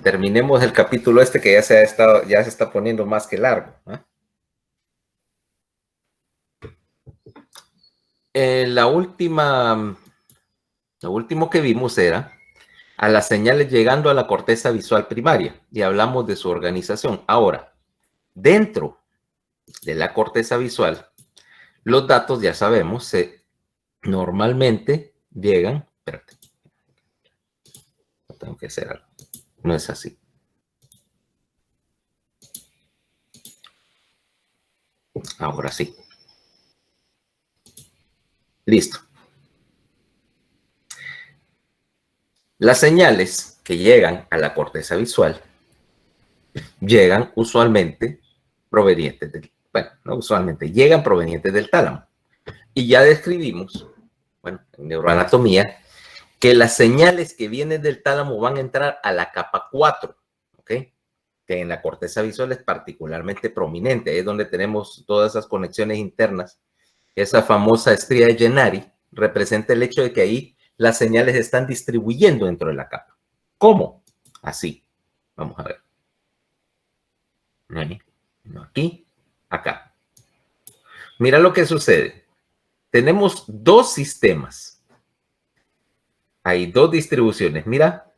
terminemos el capítulo este que ya se está poniendo más que largo. Lo último que vimos era a las señales llegando a la corteza visual primaria y hablamos de su organización. Ahora, dentro de la corteza visual, los datos, ya sabemos, normalmente llegan, espérate, tengo que hacer algo, no es así. Ahora sí. Listo. Las señales que llegan a la corteza visual llegan usualmente provenientes del, bueno, no usualmente, llegan provenientes del tálamo. Y ya describimos, bueno, en neuroanatomía, que las señales que vienen del tálamo van a entrar a la capa 4, ¿ok? Que en la corteza visual es particularmente prominente, es donde tenemos todas esas conexiones internas. Esa famosa estría de Gennari representa el hecho de que ahí las señales están distribuyendo dentro de la capa. ¿Cómo? Así. Vamos a ver. Aquí, acá. Mira lo que sucede. Tenemos dos sistemas. Hay dos distribuciones. Mira.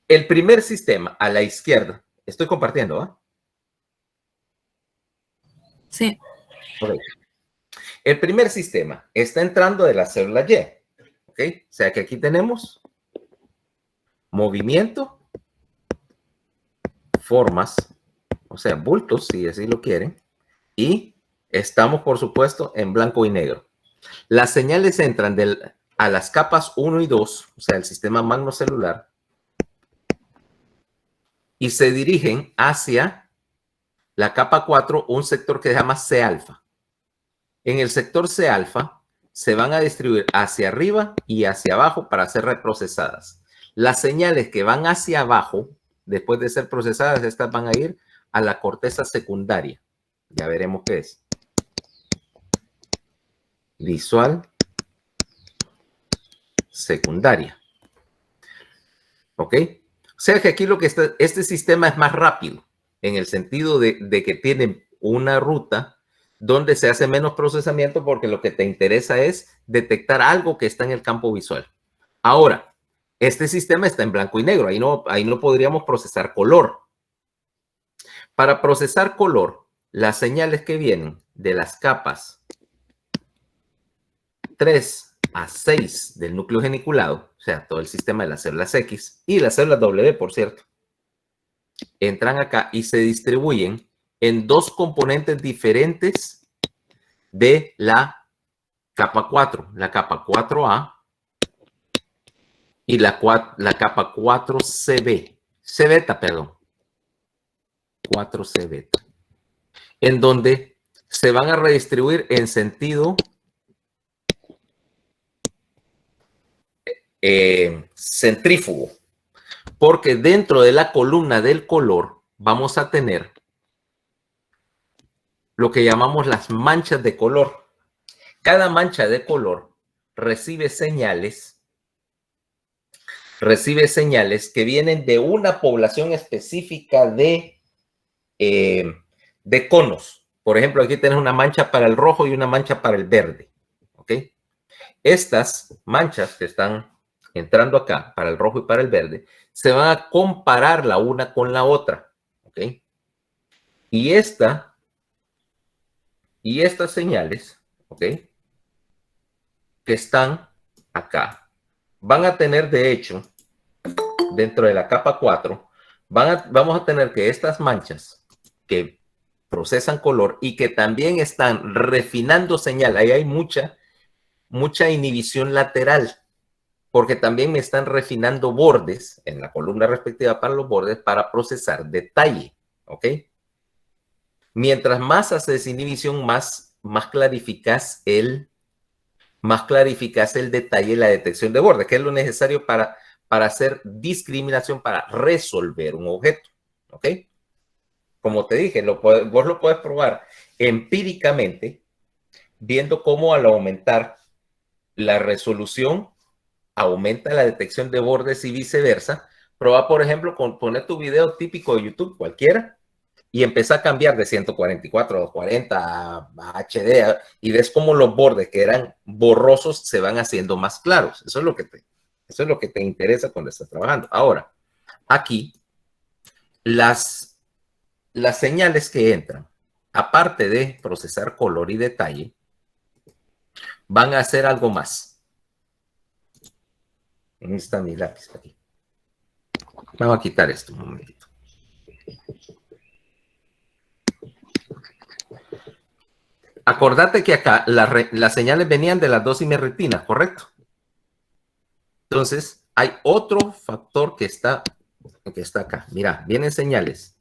El primer sistema a la izquierda. Estoy compartiendo, ¿ah? Sí. Okay. El primer sistema está entrando de la célula Y. ¿Ok? O sea que aquí tenemos movimiento, formas, o sea, bultos, si así lo quieren, y estamos, por supuesto, en blanco y negro. Las señales entran a las capas 1 y 2, o sea, el sistema magnocelular, y se dirigen hacia la capa 4, un sector que se llama C-alfa. En el sector C-alfa se van a distribuir hacia arriba y hacia abajo para ser reprocesadas. Las señales que van hacia abajo, después de ser procesadas, estas van a ir a la corteza secundaria. Ya veremos qué es. Visual secundaria. ¿Ok? O sea que aquí este sistema es más rápido, en el sentido de que tiene una ruta donde se hace menos procesamiento porque lo que te interesa es detectar algo que está en el campo visual. Ahora, este sistema está en blanco y negro, ahí no podríamos procesar color. Para procesar color, las señales que vienen de las capas 3 a 6 del núcleo geniculado, o sea, todo el sistema de las células X y las células W, por cierto, entran acá y se distribuyen en dos componentes diferentes de la capa 4, la capa 4A y la capa 4CB, C-beta, perdón, 4C-beta, en donde se van a redistribuir en sentido centrífugo, porque dentro de la columna del color vamos a tener lo que llamamos las manchas de color. Cada mancha de color recibe señales que vienen de una población específica de conos. Por ejemplo, aquí tienes una mancha para el rojo y una mancha para el verde. ¿Ok? Estas manchas que están entrando acá, para el rojo y para el verde, se van a comparar la una con la otra. ¿Ok? Y estas señales, ¿ok?, que están acá, van a tener, de hecho, dentro de la capa 4, vamos a tener que estas manchas que procesan color y que también están refinando señal, ahí hay mucha inhibición lateral, porque también me están refinando bordes en la columna respectiva para los bordes para procesar detalle, ¿ok? Mientras más haces inhibición, más clarificas el detalle, la detección de borde, que es lo necesario para hacer discriminación, para resolver un objeto. ¿Ok? Como te dije, vos lo puedes probar empíricamente, viendo cómo al aumentar la resolución aumenta la detección de bordes y viceversa. Prueba, por ejemplo, con poner tu video típico de YouTube, cualquiera, y empieza a cambiar de 144 a 240 a HD y ves cómo los bordes que eran borrosos se van haciendo más claros. Eso es lo que te interesa cuando estás trabajando. Ahora, aquí, las señales que entran, aparte de procesar color y detalle, van a hacer algo más. ¿Dónde está mi lápiz? Aquí. Vamos a quitar esto un momentito. Acordate que acá las señales venían de las dos imerretinas, ¿correcto? Entonces, hay otro factor que está acá. Mira, vienen señales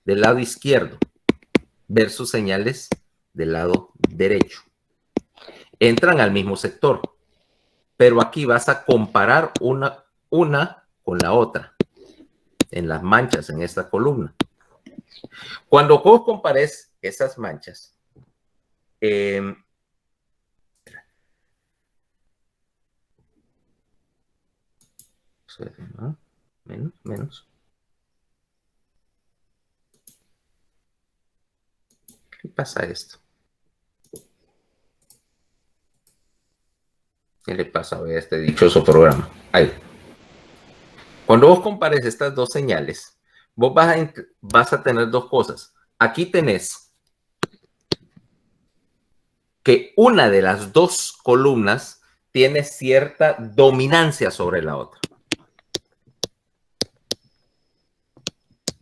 del lado izquierdo versus señales del lado derecho. Entran al mismo sector, pero aquí vas a comparar una con la otra en las manchas en esta columna. Cuando vos compares esas manchas, menos. ¿Qué pasa a esto? ¿Qué le pasa a este dichoso programa? Ahí. Cuando vos compares estas dos señales, vos vas a tener dos cosas. Aquí tenés que una de las dos columnas tiene cierta dominancia sobre la otra.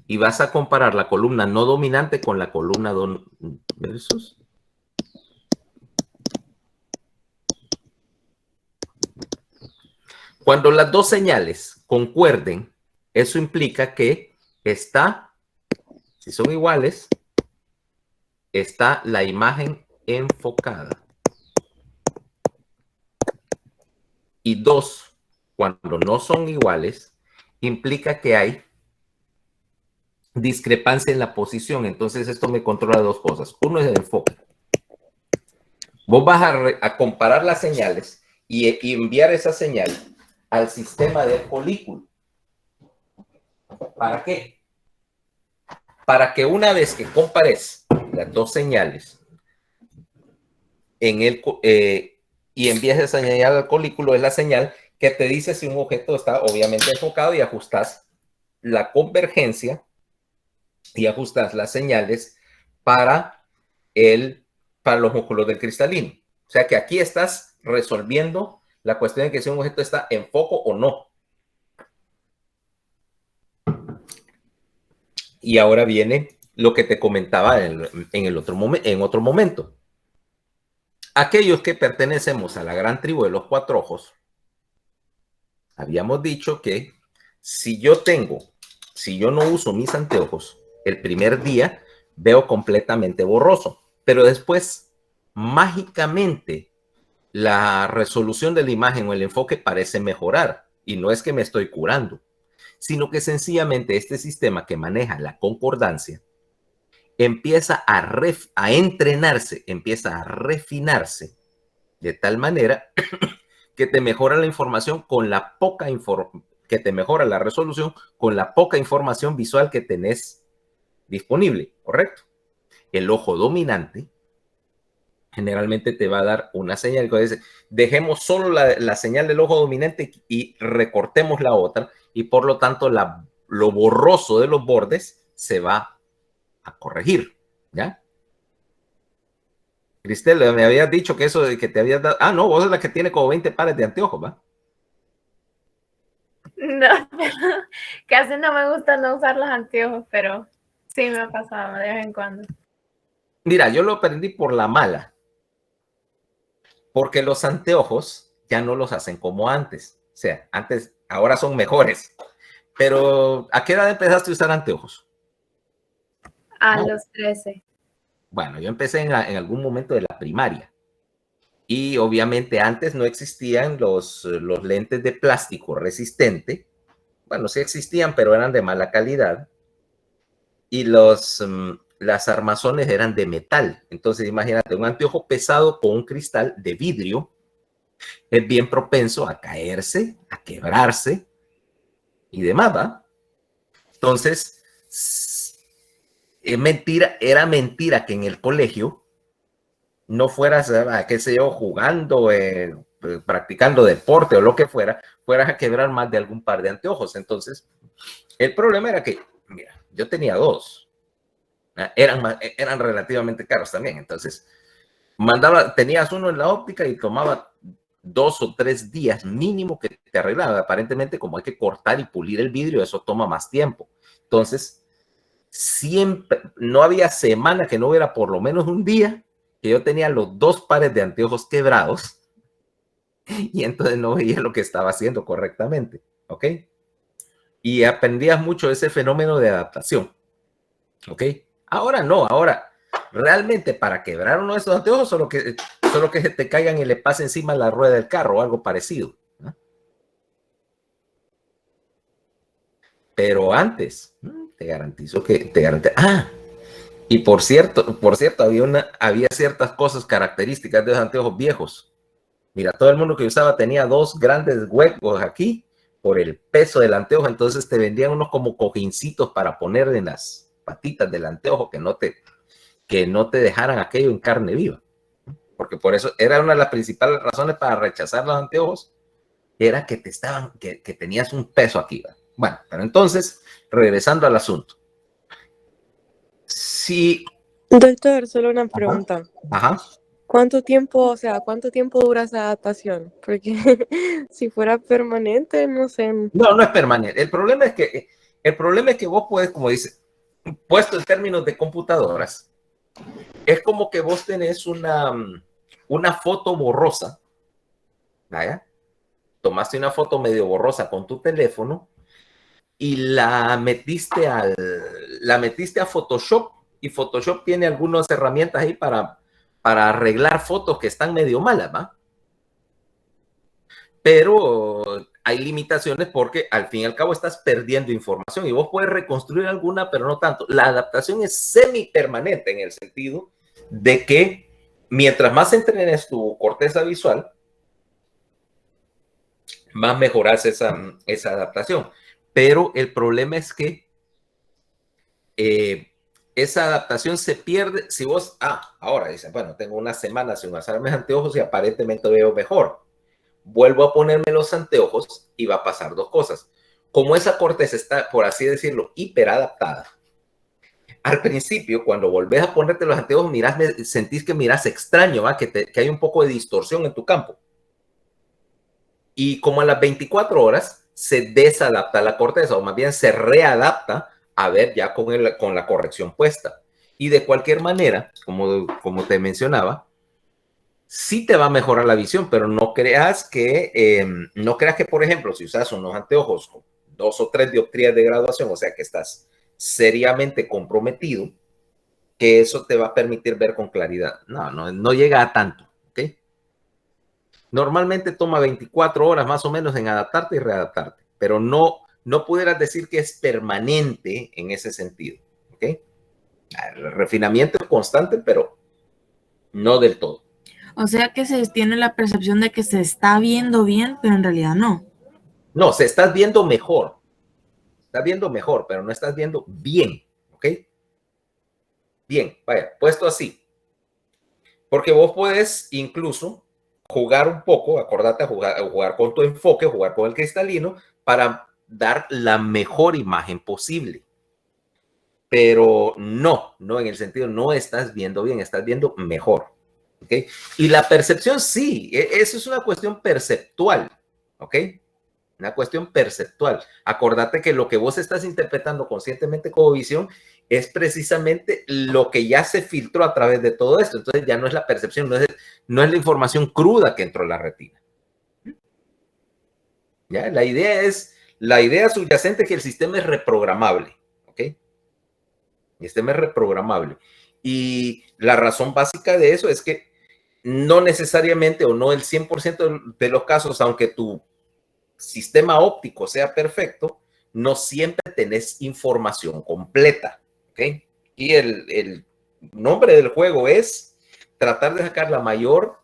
Y vas a comparar la columna no dominante con la columna versus. Cuando las dos señales concuerden, eso implica que si son iguales, está la imagen enfocada. Y dos, cuando no son iguales, implica que hay discrepancia en la posición. Entonces esto me controla dos cosas. Uno es el enfoque. Vos vas a comparar las señales y enviar esa señal al sistema del colículo. ¿Para qué? Para que una vez que compares las dos señales y envíes esa señal al colículo, es la señal que te dice si un objeto está obviamente enfocado, y ajustas la convergencia y ajustas las señales para los músculos del cristalino. O sea que aquí estás resolviendo la cuestión de que si un objeto está en foco o no. Y ahora viene lo que te comentaba en otro momento. Aquellos que pertenecemos a la gran tribu de los cuatro ojos, habíamos dicho que si yo no uso mis anteojos, el primer día veo completamente borroso, pero después, mágicamente, la resolución de la imagen o el enfoque parece mejorar. Y no es que me estoy curando, sino que sencillamente este sistema que maneja la concordancia empieza a entrenarse, empieza a refinarse de tal manera que te mejora la información con la que te mejora la resolución con la poca información visual que tenés disponible, ¿correcto? El ojo dominante generalmente te va a dar una señal que dice, dejemos solo la señal del ojo dominante y recortemos la otra, y por lo tanto lo borroso de los bordes se va a corregir, ¿ya? Cristel, me habías dicho que eso de que te habías dado... Ah, no, vos es la que tiene como 20 pares de anteojos, ¿va? No, casi no me gusta no usar los anteojos, pero sí me ha pasado de vez en cuando. Mira, yo lo aprendí por la mala, porque los anteojos ya no los hacen como antes. O sea, ahora son mejores. Pero, ¿a qué edad empezaste a usar anteojos? A los 13. Bueno, yo empecé en algún momento de la primaria. Y obviamente antes no existían los lentes de plástico resistente. Bueno, sí existían, pero eran de mala calidad. Y las armazones eran de metal. Entonces, imagínate, un anteojo pesado con un cristal de vidrio es bien propenso a caerse, a quebrarse y demás, ¿va? Entonces, era mentira que en el colegio no fueras, qué sé yo, jugando, practicando deporte o lo que fuera, fueras a quebrar más de algún par de anteojos. Entonces, el problema era que, mira, yo tenía dos, eran relativamente caros también. Entonces, tenías uno en la óptica y tomaba 2 o 3 días mínimo que te arreglaba. Aparentemente, como hay que cortar y pulir el vidrio, eso toma más tiempo. Entonces, siempre, no había semana que no hubiera por lo menos un día que yo tenía los 2 pares de anteojos quebrados y entonces no veía lo que estaba haciendo correctamente, ¿ok? Y aprendías mucho ese fenómeno de adaptación, ¿ok? Ahora no, ahora realmente para quebrar uno de esos anteojos solo que se te caigan y le pase encima la rueda del carro o algo parecido, ¿no? Pero antes, te garantizo que y por cierto, había ciertas cosas características de los anteojos viejos. Mira, todo el mundo que usaba tenía 2 grandes huecos aquí por el peso del anteojo, entonces te vendían unos como cojincitos para poner en las patitas del anteojo que no te dejaran aquello en carne viva. Porque por eso era una de las principales razones para rechazar los anteojos, era que que tenías un peso aquí. ¿Va? Bueno, pero entonces, regresando al asunto. Sí. Doctor, solo una pregunta. Ajá. ¿Cuánto tiempo dura esa adaptación? Porque si fuera permanente, no sé. No es permanente. El problema es que vos puedes, como dice, puesto en términos de computadoras, es como que vos tenés una foto borrosa, ¿vaya? Tomaste una foto medio borrosa con tu teléfono y la metiste a Photoshop, y Photoshop tiene algunas herramientas ahí para arreglar fotos que están medio malas, ¿va? Pero hay limitaciones porque al fin y al cabo estás perdiendo información y vos puedes reconstruir alguna, pero no tanto. La adaptación es semi-permanente en el sentido de que mientras más entrenes tu corteza visual, más mejoras esa adaptación. Pero el problema es que esa adaptación se pierde si vos, ahora dices, bueno, tengo una semana sin usar mis anteojos y aparentemente veo mejor. Vuelvo a ponerme los anteojos y va a pasar 2 cosas. Como esa corteza está, por así decirlo, hiperadaptada, al principio, cuando volvés a ponerte los anteojos, sentís que mirás extraño, ¿va? Que hay un poco de distorsión en tu campo. Y como a las 24 horas se desadapta la corteza, o más bien se readapta a ver ya con la corrección puesta. Y de cualquier manera, como te mencionaba, sí te va a mejorar la visión, pero no creas que, por ejemplo, si usas unos anteojos con 2 o 3 dioptrías de graduación, o sea que estás seriamente comprometido, que eso te va a permitir ver con claridad. No llega a tanto, ¿ok? Normalmente toma 24 horas más o menos en adaptarte y readaptarte, pero no pudieras decir que es permanente en ese sentido, ¿ok? El refinamiento es constante, pero no del todo. O sea que se tiene la percepción de que se está viendo bien, pero en realidad no. No, se estás viendo mejor. Estás viendo mejor, pero no estás viendo bien, ¿ok? Bien, vaya, puesto así. Porque vos puedes incluso jugar un poco, acordate a jugar con tu enfoque, jugar con el cristalino, para dar la mejor imagen posible. Pero no en el sentido, no estás viendo bien, estás viendo mejor. ¿Okay? Y la percepción sí, eso es una cuestión perceptual, ¿ok? Una cuestión perceptual. Acordate que lo que vos estás interpretando conscientemente como visión es precisamente lo que ya se filtró a través de todo esto. Entonces ya no es la percepción, no es la información cruda que entró en la retina. ¿Ya? La idea subyacente es que el sistema es reprogramable, ¿ok? El sistema es reprogramable. Y la razón básica de eso es que no necesariamente o no el 100% de los casos, aunque tu sistema óptico sea perfecto, no siempre tenés información completa, ¿ok? Y el nombre del juego es tratar de sacar la mayor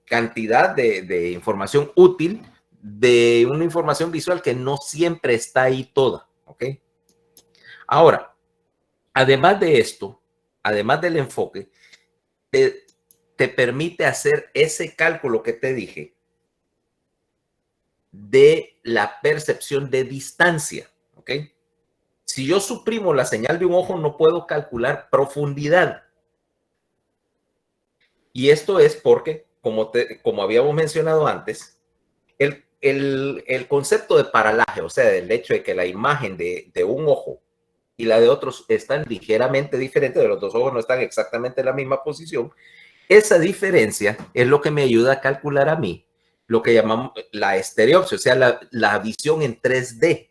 cantidad de información útil, de una información visual que no siempre está ahí toda, ¿ok? Ahora, además de esto, además del enfoque, te permite hacer ese cálculo que te dije de la percepción de distancia, ¿ok? Si yo suprimo la señal de un ojo, no puedo calcular profundidad. Y esto es porque, como habíamos mencionado antes, el concepto de paralaje, o sea, el hecho de que la imagen de un ojo y la de otros están ligeramente diferentes, de los dos ojos no están exactamente en la misma posición, esa diferencia es lo que me ayuda a calcular a mí lo que llamamos la estereopsia, o sea, la visión en 3D.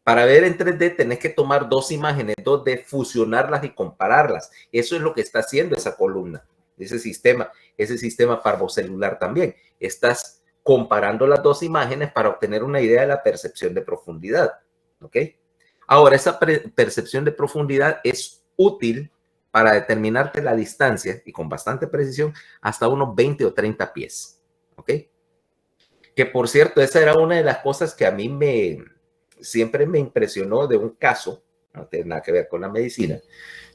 Para ver en 3D tenés que tomar dos imágenes 2D, fusionarlas y compararlas. Eso es lo que está haciendo esa columna, ese sistema parvocelular también. Estás comparando las dos imágenes para obtener una idea de la percepción de profundidad, ¿ok? Ahora, esa percepción de profundidad es útil para determinarte la distancia y con bastante precisión hasta unos 20 o 30 pies, ¿ok? Que por cierto, esa era una de las cosas que a mí siempre me impresionó de un caso, no tiene nada que ver con la medicina,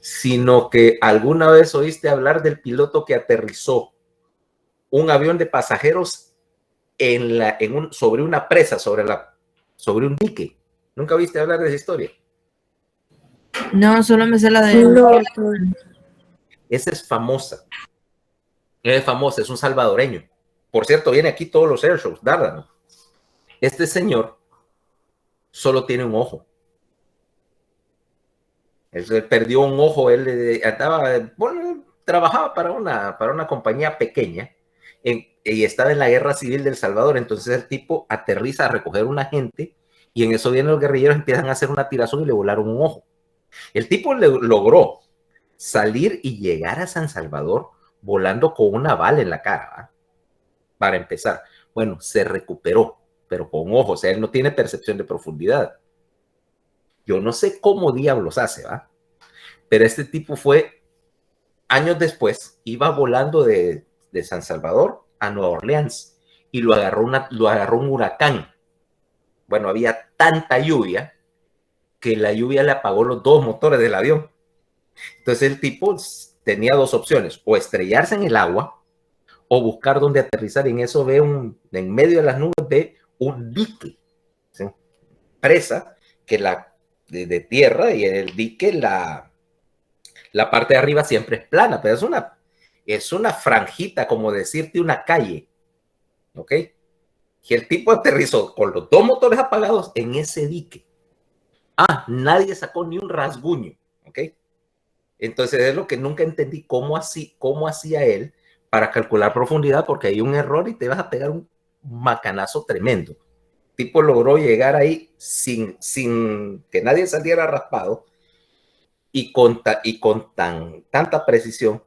sino que alguna vez oíste hablar del piloto que aterrizó un avión de pasajeros sobre una presa, sobre un dique. ¿Nunca oíste hablar de esa historia? No, solo me sé la de... No, Esa es famosa. Es famosa, es un salvadoreño. Por cierto, viene aquí todos los airshows, Dárdano. Este señor solo tiene un ojo. Él perdió un ojo, él trabajaba para una compañía pequeña y estaba en la guerra civil del Salvador. Entonces el tipo aterriza a recoger una gente y en eso vienen los guerrilleros, empiezan a hacer una tirazón y le volaron un ojo. El tipo logró salir y llegar a San Salvador volando con una bala en la cara, ¿va? Para empezar. Bueno, se recuperó, pero con ojos, o sea, él no tiene percepción de profundidad. Yo no sé cómo diablos hace, ¿va? Pero este tipo fue, años después, iba volando de San Salvador a Nueva Orleans y lo agarró un huracán. Bueno, había tanta lluvia que la lluvia le apagó los dos motores del avión. Entonces el tipo tenía dos opciones, o estrellarse en el agua o buscar dónde aterrizar. Y en eso ve en medio de las nubes ve un dique, ¿sí? Presa que de tierra, y en el dique la parte de arriba siempre es plana, pero es una franjita, como decirte una calle, ¿ok? Y el tipo aterrizó con los dos motores apagados en ese dique. Nadie sacó ni un rasguño, ¿ok? Entonces es lo que nunca entendí, cómo hacía él para calcular profundidad, porque hay un error y te vas a pegar un macanazo tremendo. El tipo logró llegar ahí sin que nadie saliera raspado y con tanta precisión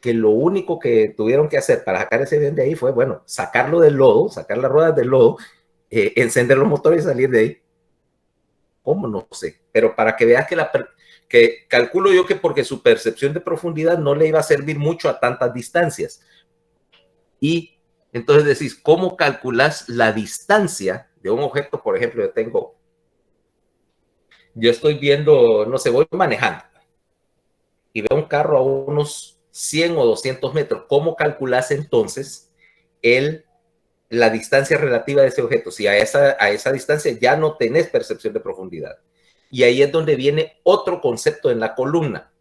que lo único que tuvieron que hacer para sacar ese avión de ahí fue, bueno, sacarlo del lodo, sacar las ruedas del lodo, encender los motores y salir de ahí. ¿Cómo? No sé. Pero para que veas que calculo yo que porque su percepción de profundidad no le iba a servir mucho a tantas distancias. Y entonces decís, ¿cómo calculas la distancia de un objeto? Por ejemplo, yo estoy viendo, no sé, voy manejando y veo un carro a unos 100 o 200 metros. ¿Cómo calculas entonces la distancia relativa de ese objeto? Si a esa distancia ya no tenés percepción de profundidad. Y ahí es donde viene otro concepto en la columna.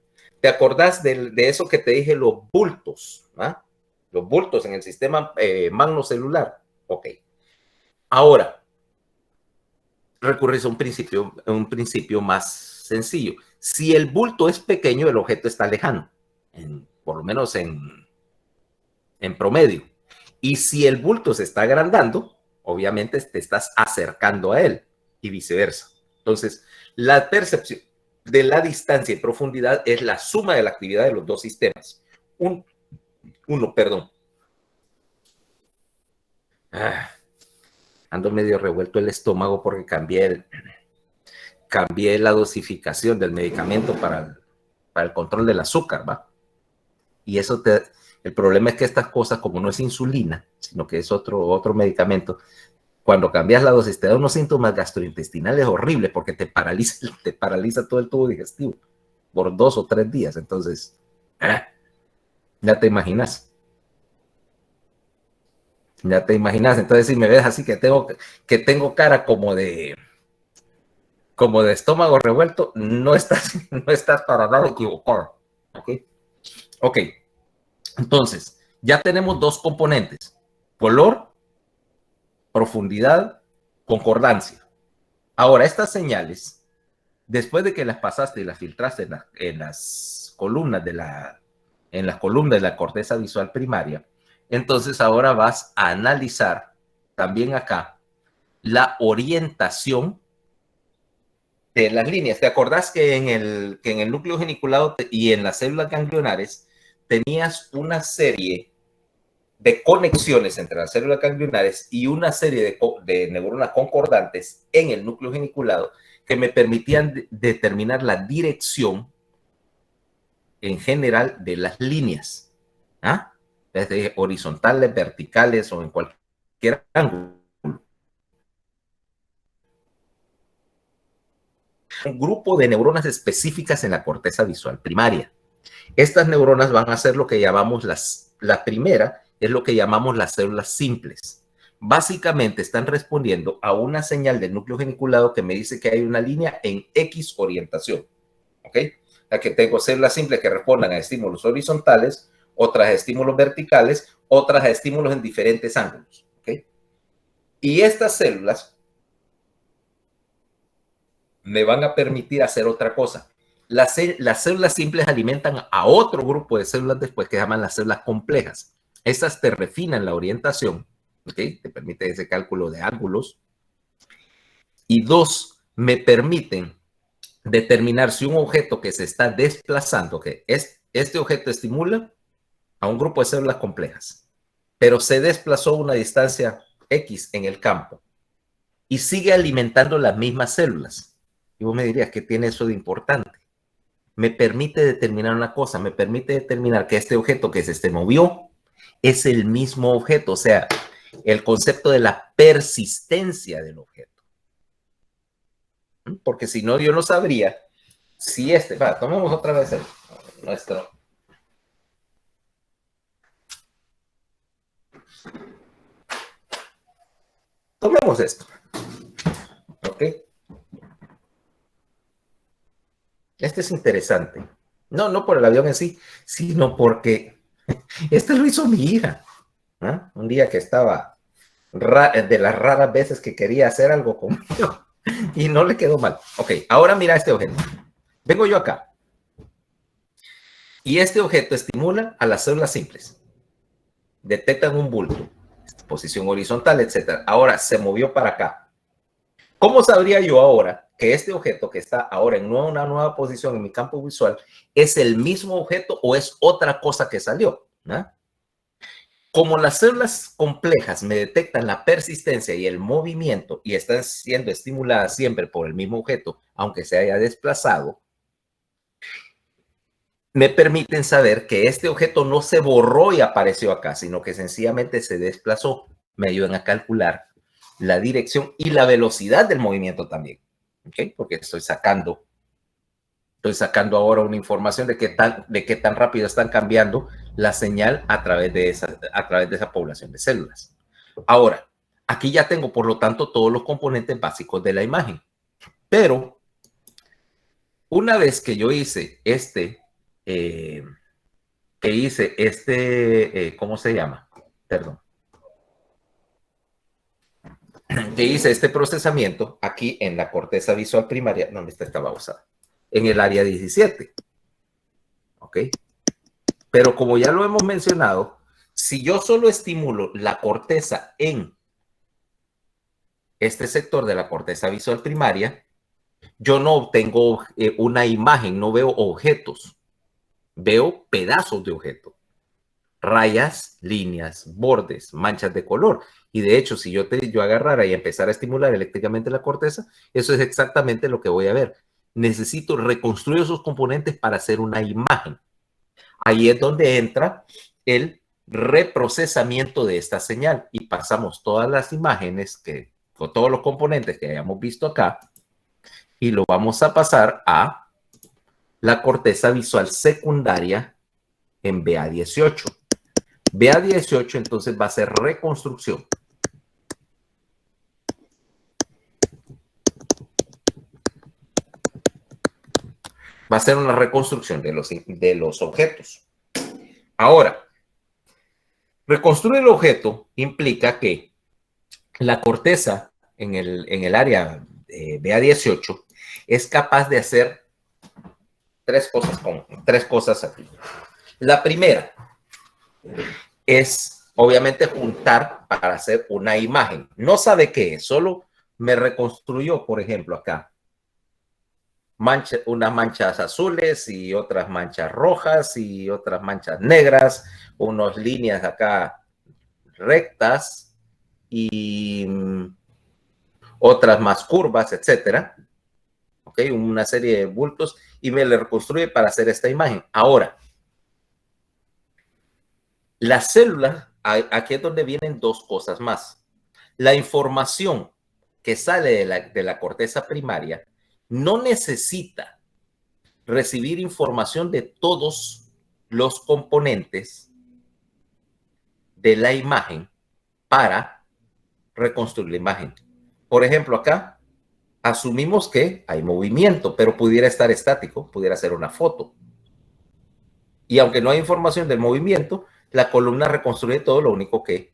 ¿Te acordás de eso que te dije, los bultos? ¿Ah? Los bultos en el sistema magnocelular. Ok. Ahora, recurres a un principio más sencillo. Si el bulto es pequeño, el objeto está lejano, por lo menos en promedio. Y si el bulto se está agrandando, obviamente te estás acercando a él y viceversa. Entonces, la percepción de la distancia y profundidad es la suma de la actividad de los dos sistemas. Ando medio revuelto el estómago porque cambié la dosificación del medicamento para el control del azúcar, ¿va? Y eso El problema es que estas cosas, como no es insulina, sino que es otro medicamento, cuando cambias la dosis te da unos síntomas gastrointestinales horribles porque te paraliza todo el tubo digestivo por 2 o 3 días. Entonces, ya te imaginas. Ya te imaginas. Entonces, si me ves así que tengo cara como de estómago revuelto, no estás para nada equivocado. Ok. Entonces, ya tenemos 2 componentes: color, profundidad, concordancia. Ahora, estas señales, después de que las pasaste y las filtraste en las columnas de la corteza visual primaria, entonces ahora vas a analizar también acá la orientación de las líneas. ¿Te acordás que en el núcleo geniculado y en las células ganglionares tenías una serie de conexiones entre las células ganglionares y una serie de neuronas concordantes en el núcleo geniculado que me permitían determinar la dirección en general de las líneas, desde horizontales, verticales o en cualquier ángulo? Un grupo de neuronas específicas en la corteza visual primaria. Estas neuronas van a ser lo que llamamos la primera es lo que llamamos las células simples. Básicamente están respondiendo a una señal del núcleo geniculado que me dice que hay una línea en X orientación. ¿Ok? Aquí tengo células simples que respondan a estímulos horizontales, otras a estímulos verticales, otras a estímulos en diferentes ángulos. ¿Ok? Y estas células me van a permitir hacer otra cosa. Las células simples alimentan a otro grupo de células después que se llaman las células complejas. Estas te refinan la orientación, ¿okay? Te permite ese cálculo de ángulos. Y 2, me permiten determinar si un objeto que se está desplazando, que este objeto estimula a un grupo de células complejas, pero se desplazó a una distancia X en el campo y sigue alimentando las mismas células. Y vos me dirías, ¿qué tiene eso de importante? Me permite determinar una cosa, me permite determinar que este objeto que se movió es el mismo objeto, o sea, el concepto de la persistencia del objeto. Porque si no, yo no sabría si tomemos otra vez nuestro. Tomemos esto. ¿Ok? Este es interesante. No por el avión en sí, sino porque este lo hizo mi hija. Un día que estaba de las raras veces que quería hacer algo conmigo y no le quedó mal. Ok, ahora mira este objeto. Vengo yo acá. Y este objeto estimula a las células simples. Detectan un bulto, posición horizontal, etc. Ahora se movió para acá. ¿Cómo sabría yo ahora que este objeto que está ahora en una nueva posición en mi campo visual es el mismo objeto o es otra cosa que salió? Como las células complejas me detectan la persistencia y el movimiento y están siendo estimuladas siempre por el mismo objeto, aunque se haya desplazado, me permiten saber que este objeto no se borró y apareció acá, sino que sencillamente se desplazó. Me ayudan a calcular la dirección y la velocidad del movimiento también, ¿ok? Porque estoy sacando ahora una información de qué tan rápido están cambiando la señal a través de esa población de células. Ahora, aquí ya tengo, por lo tanto, todos los componentes básicos de la imagen. Pero una vez que yo hice ¿cómo se llama? Perdón. Que hice este procesamiento aquí en la corteza visual primaria, donde estaba usada, en el área 17. ¿Ok? Pero como ya lo hemos mencionado, si yo solo estimulo la corteza en este sector de la corteza visual primaria, yo no obtengo una imagen, no veo objetos, veo pedazos de objeto, rayas, líneas, bordes, manchas de color. Y de hecho, si yo agarrara y empezara a estimular eléctricamente la corteza, eso es exactamente lo que voy a ver. Necesito reconstruir esos componentes para hacer una imagen. ahí es donde entra el reprocesamiento de esta señal y pasamos todas las imágenes con todos los componentes que hayamos visto acá y lo vamos a pasar a la corteza visual secundaria en BA18. BA18 entonces va a ser reconstrucción. Va a ser una reconstrucción de los objetos. Ahora, reconstruir el objeto implica que la corteza en el área BA18 es capaz de hacer tres cosas aquí. La primera es, obviamente, juntar para hacer una imagen. No sabe qué es, solo me reconstruyó, por ejemplo, acá. Unas manchas azules y otras manchas rojas y otras manchas negras, unas líneas acá rectas y otras más curvas, etcétera. ¿Ok? Una serie de bultos y me le reconstruye para hacer esta imagen. Ahora, las células, aquí es donde vienen dos cosas más. La información que sale de la corteza primaria no necesita recibir información de todos los componentes de la imagen para reconstruir la imagen. Por ejemplo, acá asumimos que hay movimiento, pero pudiera estar estático, pudiera ser una foto. Y aunque no hay información del movimiento, la columna reconstruye todo, lo único que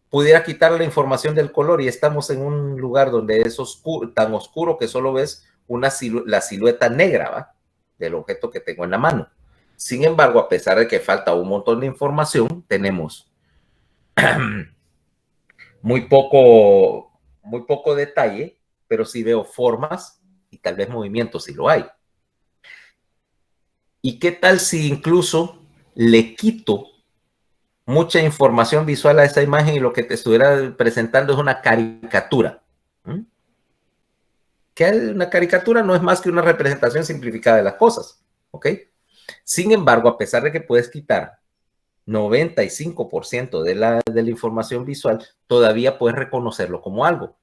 pudiera quitar la información del color y estamos en un lugar donde es oscuro, tan oscuro que solo ves la silueta negra, ¿va? Del objeto que tengo en la mano. Sin embargo, a pesar de que falta un montón de información, tenemos muy poco detalle, pero sí veo formas y tal vez movimientos si lo hay. ¿Y qué tal si incluso le quito mucha información visual a esa imagen y lo que te estuviera presentando es una caricatura? Que una caricatura no es más que una representación simplificada de las cosas, ¿ok? Sin embargo, a pesar de que puedes quitar 95% de la información visual, todavía puedes reconocerlo como algo.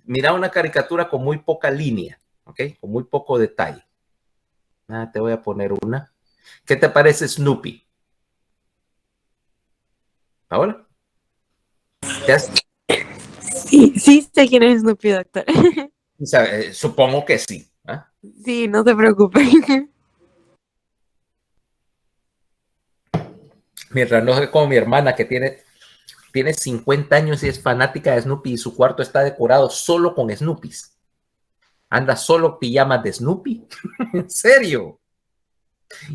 Mira una caricatura con muy poca línea, ¿ok? Con muy poco detalle. Te voy a poner una. ¿Qué te parece Snoopy? ¿Ahora? Sí sé quién es Snoopy, doctor. O sea, supongo que sí. Sí, no se preocupe. Mientras no es como mi hermana que tiene 50 años y es fanática de Snoopy y su cuarto está decorado solo con Snoopys. Anda solo pijamas de Snoopy. ¿En serio?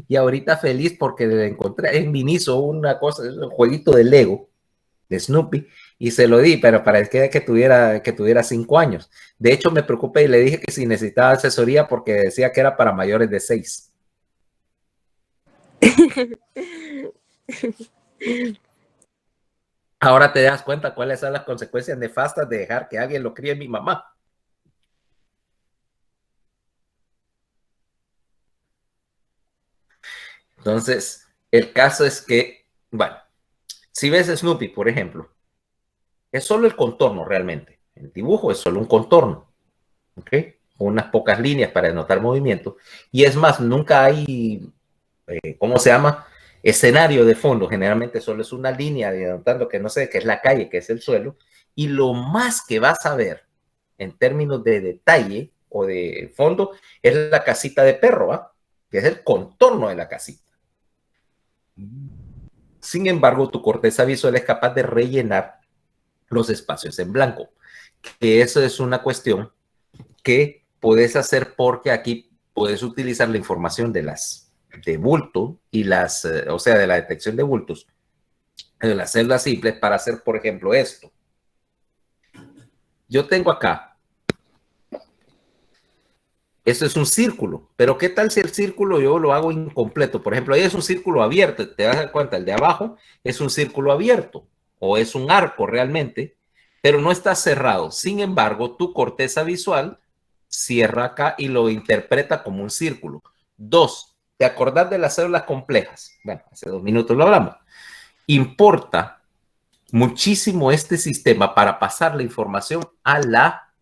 Y ahorita feliz porque le encontré en Miniso una cosa, un jueguito de Lego de Snoopy y se lo di, pero para que tuviera 5 años. De hecho, me preocupé y le dije que si necesitaba asesoría porque decía que era para mayores de 6. Ahora te das cuenta cuáles son las consecuencias nefastas de dejar que alguien lo críe mi mamá. Entonces, el caso es que, bueno, si ves Snoopy, por ejemplo, es solo el contorno realmente. El dibujo es solo un contorno, ¿ok? Con unas pocas líneas para denotar movimiento. Y es más, nunca hay, ¿cómo se llama? Escenario de fondo. Generalmente solo es una línea denotando que no sé, que es la calle, que es el suelo. Y lo más que vas a ver en términos de detalle o de fondo es la casita de perro, ¿va? Que es el contorno de la casita. Sin embargo, tu corteza visual es capaz de rellenar los espacios en blanco. Que eso es una cuestión que puedes hacer porque aquí puedes utilizar la información de bulto y o sea, de la detección de bultos, de las celdas simples para hacer, por ejemplo, esto. Yo tengo acá, esto es un círculo, pero ¿qué tal si el círculo yo lo hago incompleto? Por ejemplo, ahí es un círculo abierto, te das cuenta, el de abajo es un círculo abierto o es un arco realmente, pero no está cerrado. Sin embargo, tu corteza visual cierra acá y lo interpreta como un círculo. 2, ¿te acordás de las células complejas? Bueno, hace 2 minutos lo hablamos. Importa muchísimo este sistema para pasar la información a la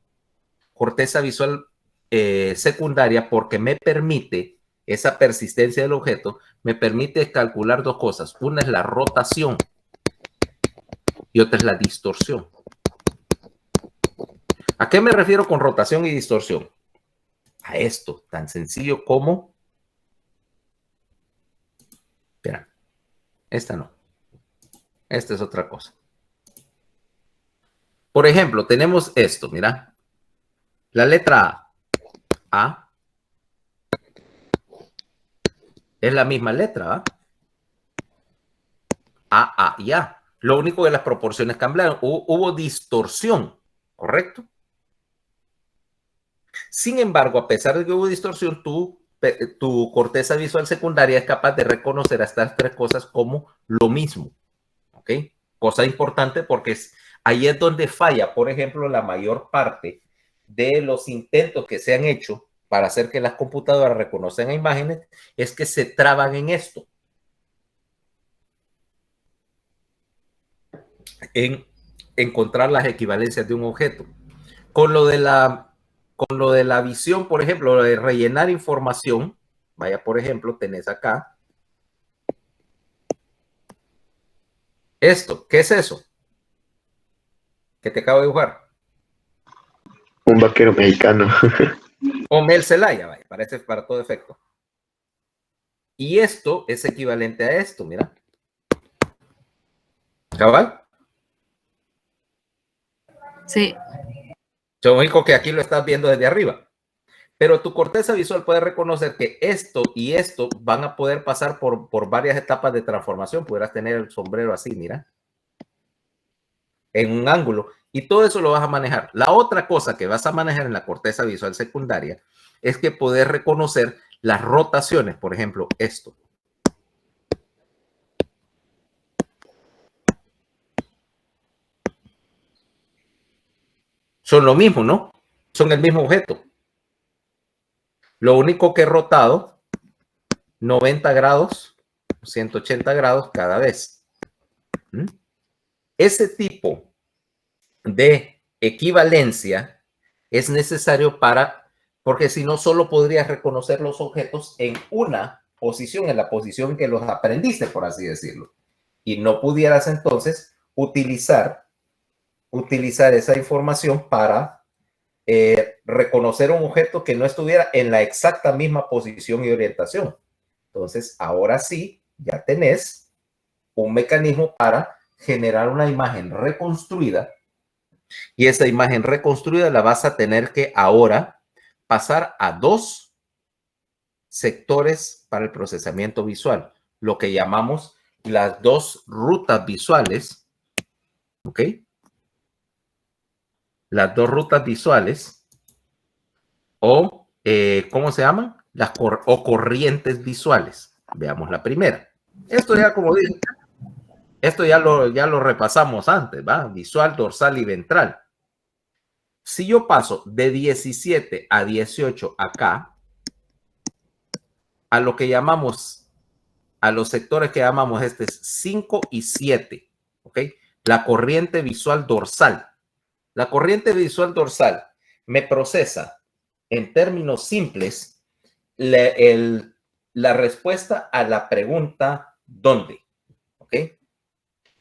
corteza visual secundaria, porque me permite, esa persistencia del objeto, me permite calcular 2 cosas. Una es la rotación y otra es la distorsión. ¿A qué me refiero con rotación y distorsión? A esto, tan sencillo como... Espera, esta no. Esta es otra cosa. Por ejemplo, tenemos esto, mira. La letra A es la misma letra, A y A. Lo único que las proporciones cambiaron. Hubo distorsión, ¿correcto? Sin embargo, a pesar de que hubo distorsión, tu corteza visual secundaria es capaz de reconocer a estas 3 cosas como lo mismo. ¿Ok? Cosa importante porque ahí es donde falla, por ejemplo, la mayor parte de los intentos que se han hecho para hacer que las computadoras reconozcan imágenes, es que se traban en esto. En encontrar las equivalencias de un objeto. Con lo de la visión, por ejemplo, lo de rellenar información, vaya, por ejemplo, tenés acá esto. ¿Qué es eso? ¿Qué te acabo de dibujar? Un vaquero mexicano. O Mel Zelaya, vaya, parece para todo efecto. Y esto es equivalente a esto, mira. ¿Cabal? Sí. Lo único que aquí lo estás viendo desde arriba. Pero tu corteza visual puede reconocer que esto y esto van a poder pasar por varias etapas de transformación. Podrás tener el sombrero así, mira. En un ángulo. Y todo eso lo vas a manejar. La otra cosa que vas a manejar en la corteza visual secundaria es que poder reconocer las rotaciones. Por ejemplo, esto. Son lo mismo, ¿no? Son el mismo objeto. Lo único que he rotado 90 grados, 180 grados cada vez. Ese tipo de equivalencia es necesario porque si no, solo podrías reconocer los objetos en una posición, en la posición que los aprendiste, por así decirlo. Y no pudieras entonces utilizar esa información para reconocer un objeto que no estuviera en la exacta misma posición y orientación. Entonces, ahora sí, ya tenés un mecanismo para generar una imagen reconstruida, y esa imagen reconstruida la vas a tener que ahora pasar a 2 sectores para el procesamiento visual, lo que llamamos las 2 rutas visuales, ¿ok? Las 2 rutas visuales, o ¿cómo se llaman? O corrientes visuales. Veamos la primera. Esto ya, como dije, esto ya lo repasamos antes, ¿va? Visual, dorsal y ventral. Si yo paso de 17 a 18 acá, a lo que llamamos, a los sectores que llamamos 5 y 7, ¿ok? La corriente visual dorsal. La corriente visual dorsal me procesa, en términos simples, la respuesta a la pregunta ¿dónde? ¿Ok?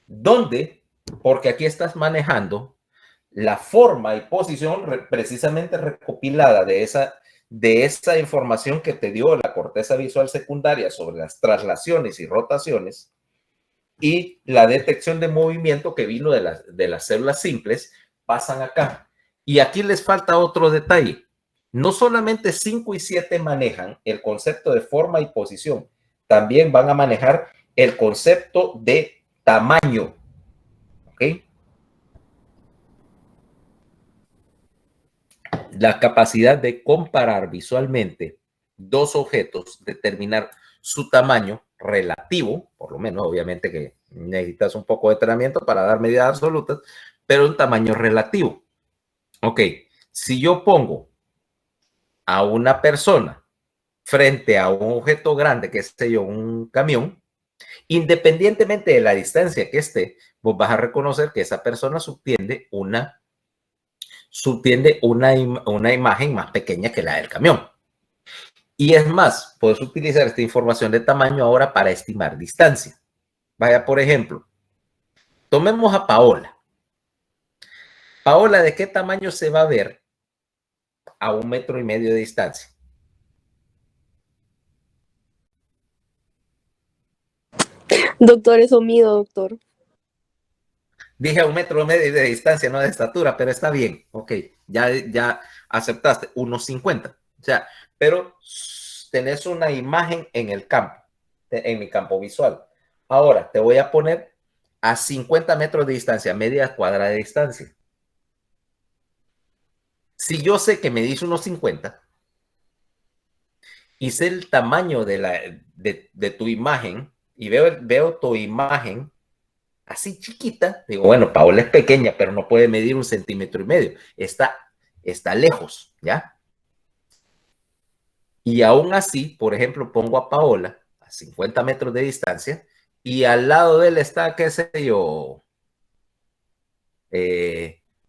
¿Dónde? Porque aquí estás manejando la forma y posición precisamente recopilada de esa información que te dio la corteza visual secundaria sobre las traslaciones y rotaciones, y la detección de movimiento que vino de las células simples pasan acá. Y aquí les falta otro detalle. No solamente 5 y 7 manejan el concepto de forma y posición, también van a manejar el concepto de tamaño. ¿Ok? La capacidad de comparar visualmente 2 objetos, determinar su tamaño relativo, por lo menos, obviamente que necesitas un poco de entrenamiento para dar medidas absolutas, pero un tamaño relativo. Ok, si yo pongo a una persona frente a un objeto grande, que sé yo, un camión, independientemente de la distancia que esté, vos vas a reconocer que esa persona subtiende una imagen más pequeña que la del camión. Y es más, puedes utilizar esta información de tamaño ahora para estimar distancia. Vaya, por ejemplo, tomemos a Paola. Paola, ¿de qué tamaño se va a ver a 1,5 metros de distancia? Doctor, eso mido, doctor. Dije a 1,5 metros de distancia, no de estatura, pero está bien. Ok, ya aceptaste 1,50. O sea, pero tenés una imagen en el campo, en mi campo visual. Ahora te voy a poner a 50 metros de distancia, media cuadra de distancia. Si yo sé que me dice 1,50 y sé el tamaño de tu imagen y veo tu imagen así chiquita, digo, bueno, Paola es pequeña, pero no puede medir 1,5 centímetros. Está lejos, ¿ya? Y aún así, por ejemplo, pongo a Paola a 50 metros de distancia y al lado de él está, qué sé yo,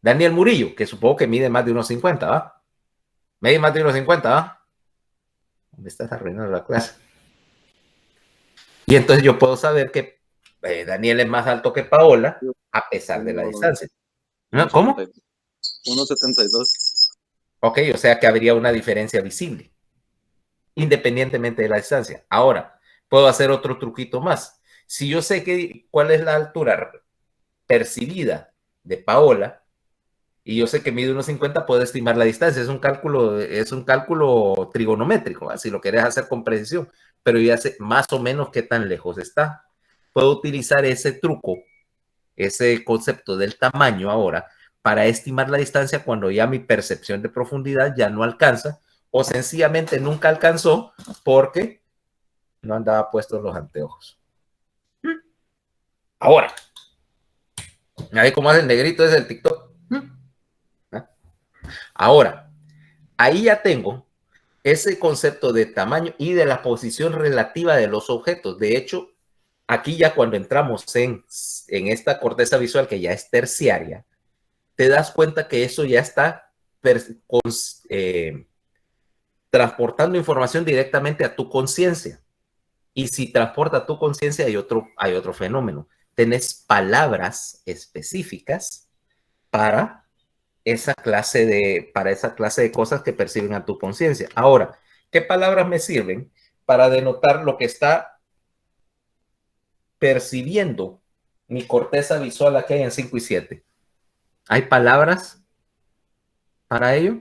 Daniel Murillo, que supongo que mide más de 1,50, ¿va? Mide más de 1,50, ¿va? Me estás arruinando la clase. Y entonces yo puedo saber que Daniel es más alto que Paola a pesar de la distancia. ¿No? ¿Cómo? 1,72. Ok, o sea que habría una diferencia visible, independientemente de la distancia. Ahora, puedo hacer otro truquito más. Si yo sé cuál es la altura percibida de Paola y yo sé que mide 1,50, puedo estimar la distancia. Es un cálculo trigonométrico, ¿va? Si lo querés hacer con precisión, pero ya sé más o menos qué tan lejos está. Puedo utilizar ese truco, ese concepto del tamaño ahora para estimar la distancia cuando ya mi percepción de profundidad ya no alcanza o sencillamente nunca alcanzó porque no andaba puestos los anteojos. Ahora, ahí como hace el negrito es el TikTok. Ahora, ahí ya tengo ese concepto de tamaño y de la posición relativa de los objetos. De hecho, aquí ya cuando entramos en esta corteza visual que ya es terciaria, te das cuenta que eso ya está transportando información directamente a tu conciencia. Y si transporta a tu conciencia, hay otro fenómeno. Tenés palabras específicas para esa clase de cosas que perciben a tu conciencia. Ahora, ¿qué palabras me sirven para denotar lo que está percibiendo mi corteza visual aquí en 5 y 7? ¿Hay palabras para ello?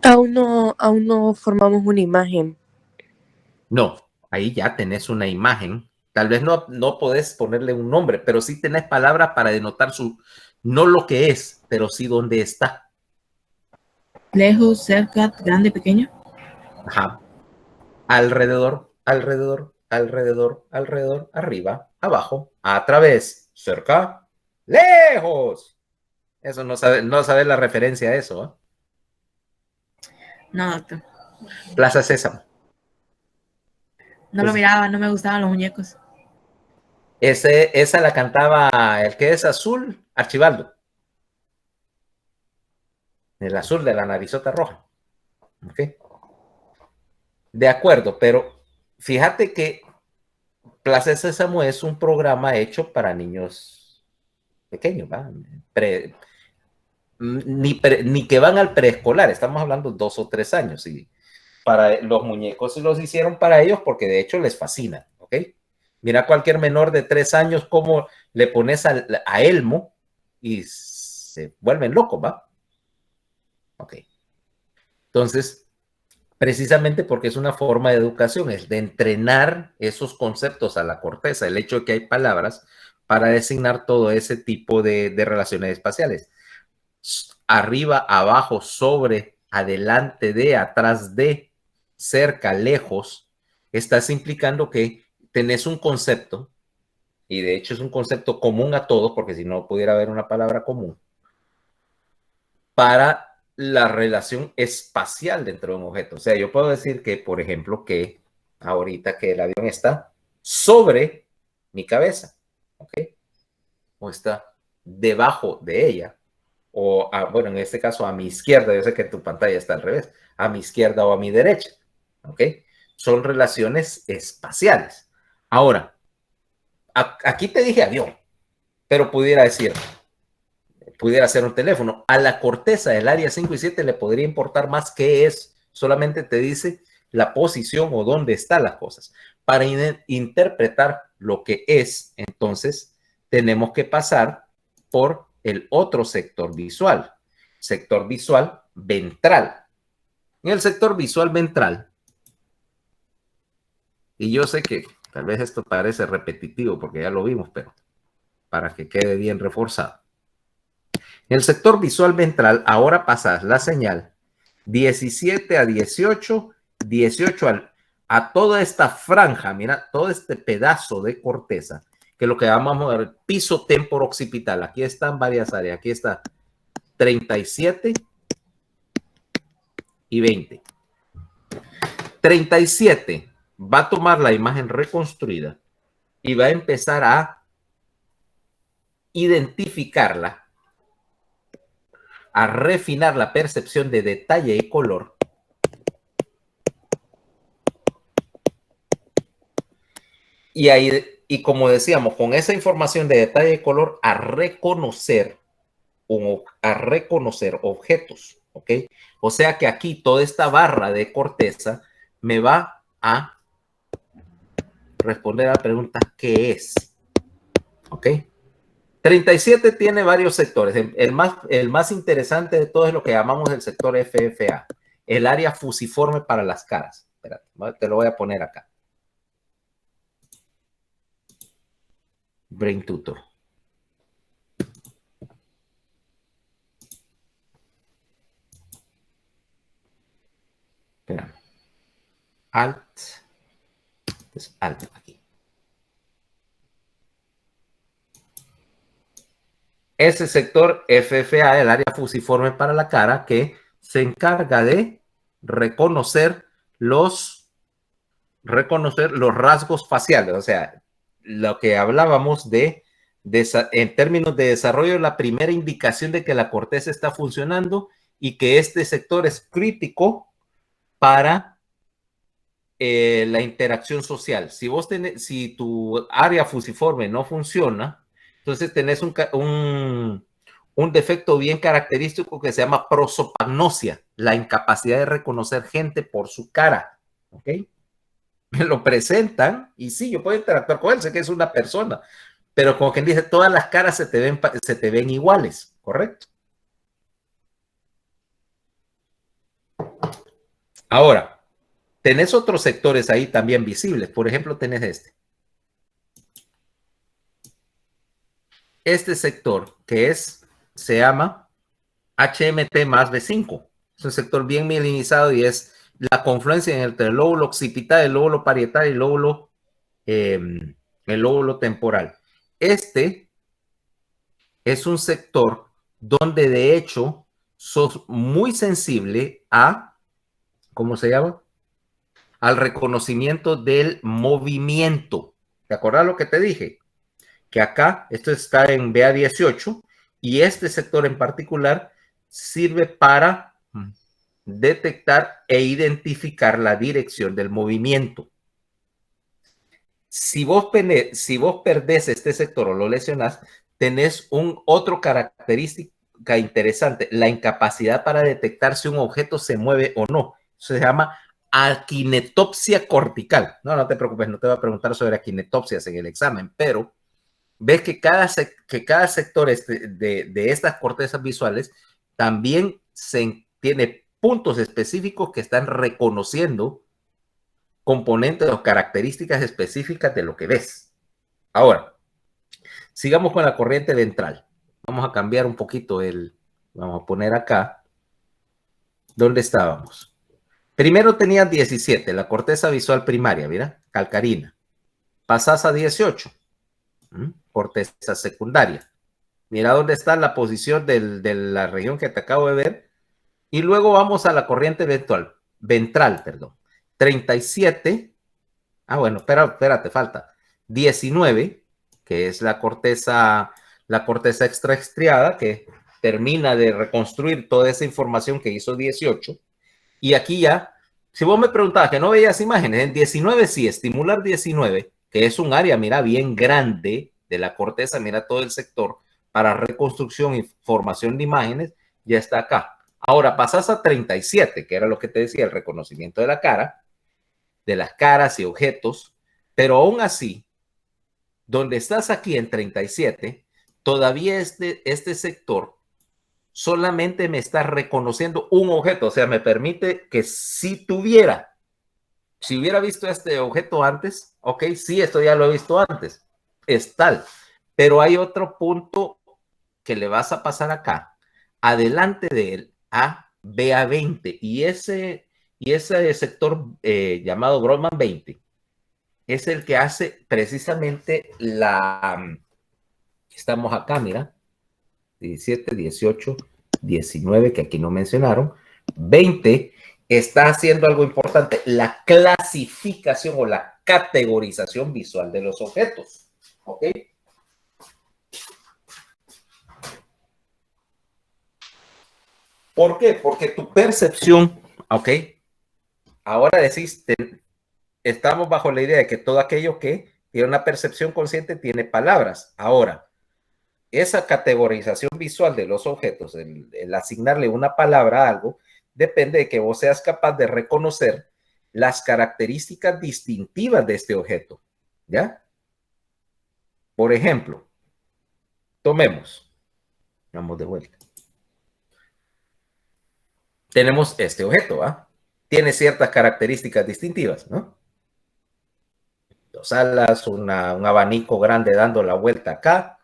Aún no formamos una imagen. No, ahí ya tenés una imagen. Tal vez no podés ponerle un nombre, pero sí tenés palabras para denotar no lo que es, pero sí dónde está. Lejos, cerca, grande, pequeño. Ajá. Alrededor, alrededor, alrededor, alrededor, arriba, abajo, a través, cerca, lejos. Eso no sabe la referencia a eso, ¿eh? No, doctor. Plaza Sésamo. No lo miraba, no me gustaban los muñecos. Esa la cantaba el que es azul, Archibaldo. El azul de la narizota roja. ¿Ok? De acuerdo, pero fíjate que Plaza Sésamo es un programa hecho para niños pequeños, ¿va? Ni que van al preescolar, estamos hablando 2 o 3 años. Y para los muñecos los hicieron para ellos porque de hecho les fascina, ¿ok? Mira cualquier menor de 3 años cómo le pones a Elmo y se vuelven locos, ¿va? Ok. Entonces, precisamente porque es una forma de educación, es de entrenar esos conceptos a la corteza, el hecho de que hay palabras para designar todo ese tipo de relaciones espaciales. Arriba, abajo, sobre, adelante de, atrás de, cerca, lejos, estás implicando que tenés un concepto, y de hecho es un concepto común a todos, porque si no pudiera haber una palabra común, para la relación espacial dentro de un objeto. O sea, yo puedo decir que, por ejemplo, que ahorita que el avión está sobre mi cabeza, ¿ok? O está debajo de ella, o bueno, en este caso a mi izquierda. Yo sé que tu pantalla está al revés, a mi izquierda o a mi derecha, ¿ok? Son relaciones espaciales. Ahora, aquí te dije avión, pero pudiera ser un teléfono. A la corteza del área 5 y 7 le podría importar más qué es. Solamente te dice la posición o dónde están las cosas. Para interpretar lo que es, entonces, tenemos que pasar por el otro sector visual ventral. En el sector visual ventral, y yo sé que tal vez esto parece repetitivo porque ya lo vimos, pero para que quede bien reforzado. En el sector visual ventral, ahora pasas la señal 17 a 18, 18 a toda esta franja, mira, todo este pedazo de corteza, que es lo que llamamos el piso temporo-occipital. Aquí están varias áreas, aquí está 37 y 20. 37 va a tomar la imagen reconstruida y va a empezar a identificarla, a refinar la percepción de detalle y color. Y ahí, y como decíamos, con esa información de detalle y color, a reconocer objetos, ¿ok? O sea que aquí toda esta barra de corteza me va a responder a la pregunta ¿qué es? ¿Ok? 37 tiene varios sectores. El más interesante de todo es lo que llamamos el sector FFA, el área fusiforme para las caras. Espérate, te lo voy a poner acá. Brain Tutor. Espérame. Alt. Es Alt aquí. Ese sector FFA, el área fusiforme para la cara, que se encarga de reconocer los rasgos faciales. O sea, lo que hablábamos en términos de desarrollo, la primera indicación de que la corteza está funcionando y que este sector es crítico para la interacción social. Si tu área fusiforme no funciona, entonces tenés un defecto bien característico que se llama prosopagnosia, la incapacidad de reconocer gente por su cara. ¿Ok? Me lo presentan y sí, yo puedo interactuar con él, sé que es una persona, pero como quien dice, todas las caras se te ven iguales, ¿correcto? Ahora, tenés otros sectores ahí también visibles. Por ejemplo, tenés este sector que se llama HMT más B5. Es un sector bien mielinizado y es la confluencia entre el lóbulo occipital, el lóbulo parietal y el lóbulo temporal. Este es un sector donde de hecho sos muy sensible a, ¿cómo se llama? Al reconocimiento del movimiento. ¿Te acuerdas lo que te dije? Que acá, esto está en BA18 y este sector en particular sirve para detectar e identificar la dirección del movimiento. Si vos perdés este sector o lo lesionás, tenés otro característica interesante, la incapacidad para detectar si un objeto se mueve o no. Eso se llama akinetopsia cortical. No te preocupes, no te voy a preguntar sobre akinetopsias en el examen, pero ves que cada sector de estas cortezas visuales también tiene puntos específicos que están reconociendo componentes o características específicas de lo que ves. Ahora, sigamos con la corriente ventral. Vamos a cambiar un poquito vamos a poner acá, ¿dónde estábamos? Primero tenías 17, la corteza visual primaria, mira, calcarina. Pasás a 18, corteza secundaria. Mira dónde está la posición de la región que te acabo de ver. Y luego vamos a la corriente ventral, perdón. 37. Ah, bueno, espérate, falta. 19, que es la corteza extraestriada, que termina de reconstruir toda esa información que hizo 18. Y aquí ya, si vos me preguntabas que no veías imágenes, en 19 sí, estimular 19, que es un área, mira, bien grande de la corteza, mira todo el sector para reconstrucción y formación de imágenes, ya está acá. Ahora pasas a 37, que era lo que te decía, el reconocimiento de la cara, de las caras y objetos, pero aún así, donde estás aquí en 37, todavía este sector solamente me está reconociendo un objeto, o sea, me permite que si hubiera visto este objeto antes, ok, sí, esto ya lo he visto antes, es tal, pero hay otro punto que le vas a pasar acá, adelante de él, a BA20, y ese sector llamado Brodmann 20 es el que hace precisamente estamos acá, mira, 17, 18, 19, que aquí no mencionaron, 20 está haciendo algo importante, la clasificación o la categorización visual de los objetos, ¿ok? ¿Por qué? Porque tu percepción, ¿ok? Ahora decís, estamos bajo la idea de que todo aquello que tiene una percepción consciente tiene palabras. Ahora, esa categorización visual de los objetos, el asignarle una palabra a algo, depende de que vos seas capaz de reconocer las características distintivas de este objeto, ¿ya? Por ejemplo, tomemos, vamos de vuelta. Tenemos este objeto, ¿va? Tiene ciertas características distintivas, ¿no? Dos alas, un abanico grande dando la vuelta acá,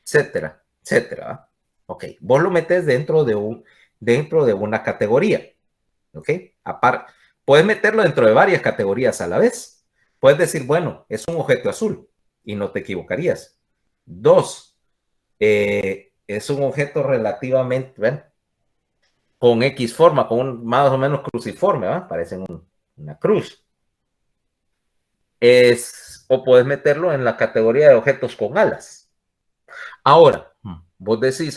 etcétera, etcétera. ¿Va? Ok, vos lo metes dentro de una categoría, ¿ok? Aparte, puedes meterlo dentro de varias categorías a la vez. Puedes decir, bueno, es un objeto azul y no te equivocarías. Dos, es un objeto relativamente, ¿ven? Con X forma, con un más o menos cruciforme, ¿va? Parecen una cruz. O puedes meterlo en la categoría de objetos con alas. Ahora, vos decís,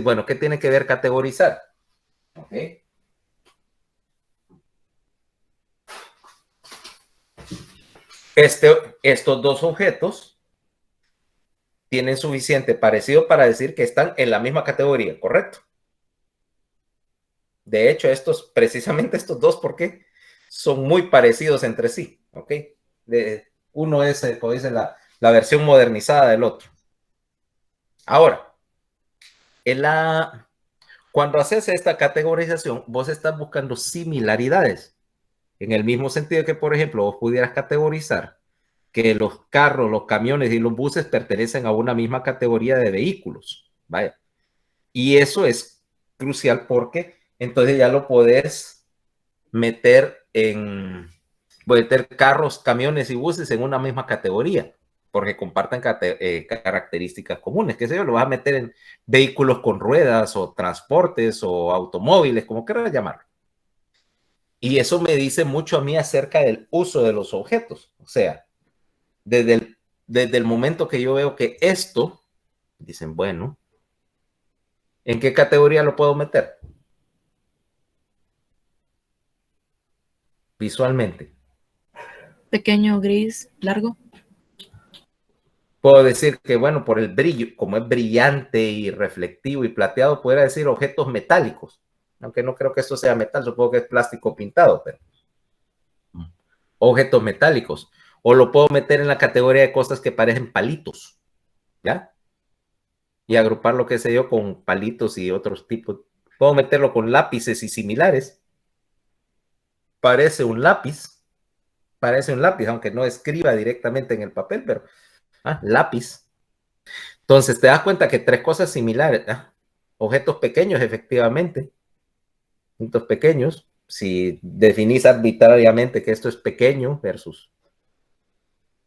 bueno, ¿qué tiene que ver categorizar? Okay. Estos dos objetos tienen suficiente parecido para decir que están en la misma categoría, ¿correcto? De hecho, precisamente estos dos, ¿por qué? Son muy parecidos entre sí, ¿ok? Uno es, como dice, la versión modernizada del otro. Ahora, cuando haces esta categorización, vos estás buscando similaridades. En el mismo sentido que, por ejemplo, vos pudieras categorizar que los carros, los camiones y los buses pertenecen a una misma categoría de vehículos. Vaya. Y eso es crucial porque entonces ya lo podés meter carros, camiones y buses en una misma categoría, porque comparten características comunes. ¿Qué sé yo? Lo vas a meter en vehículos con ruedas o transportes o automóviles, como quieras llamarlo. Y eso me dice mucho a mí acerca del uso de los objetos. O sea, desde el momento que yo veo que esto, dicen, bueno, ¿en qué categoría lo puedo meter? Visualmente. Pequeño, gris, largo. Puedo decir que, bueno, por el brillo, como es brillante y reflectivo y plateado, podría decir objetos metálicos. Aunque no creo que esto sea metal, supongo que es plástico pintado, pero objetos metálicos. O lo puedo meter en la categoría de cosas que parecen palitos, ¿ya? Y agrupar lo que sé yo con palitos y otros tipos. Puedo meterlo con lápices y similares. Parece un lápiz, aunque no escriba directamente en el papel, pero lápiz. Entonces te das cuenta que tres cosas similares, objetos pequeños, efectivamente, objetos pequeños, si definís arbitrariamente que esto es pequeño versus,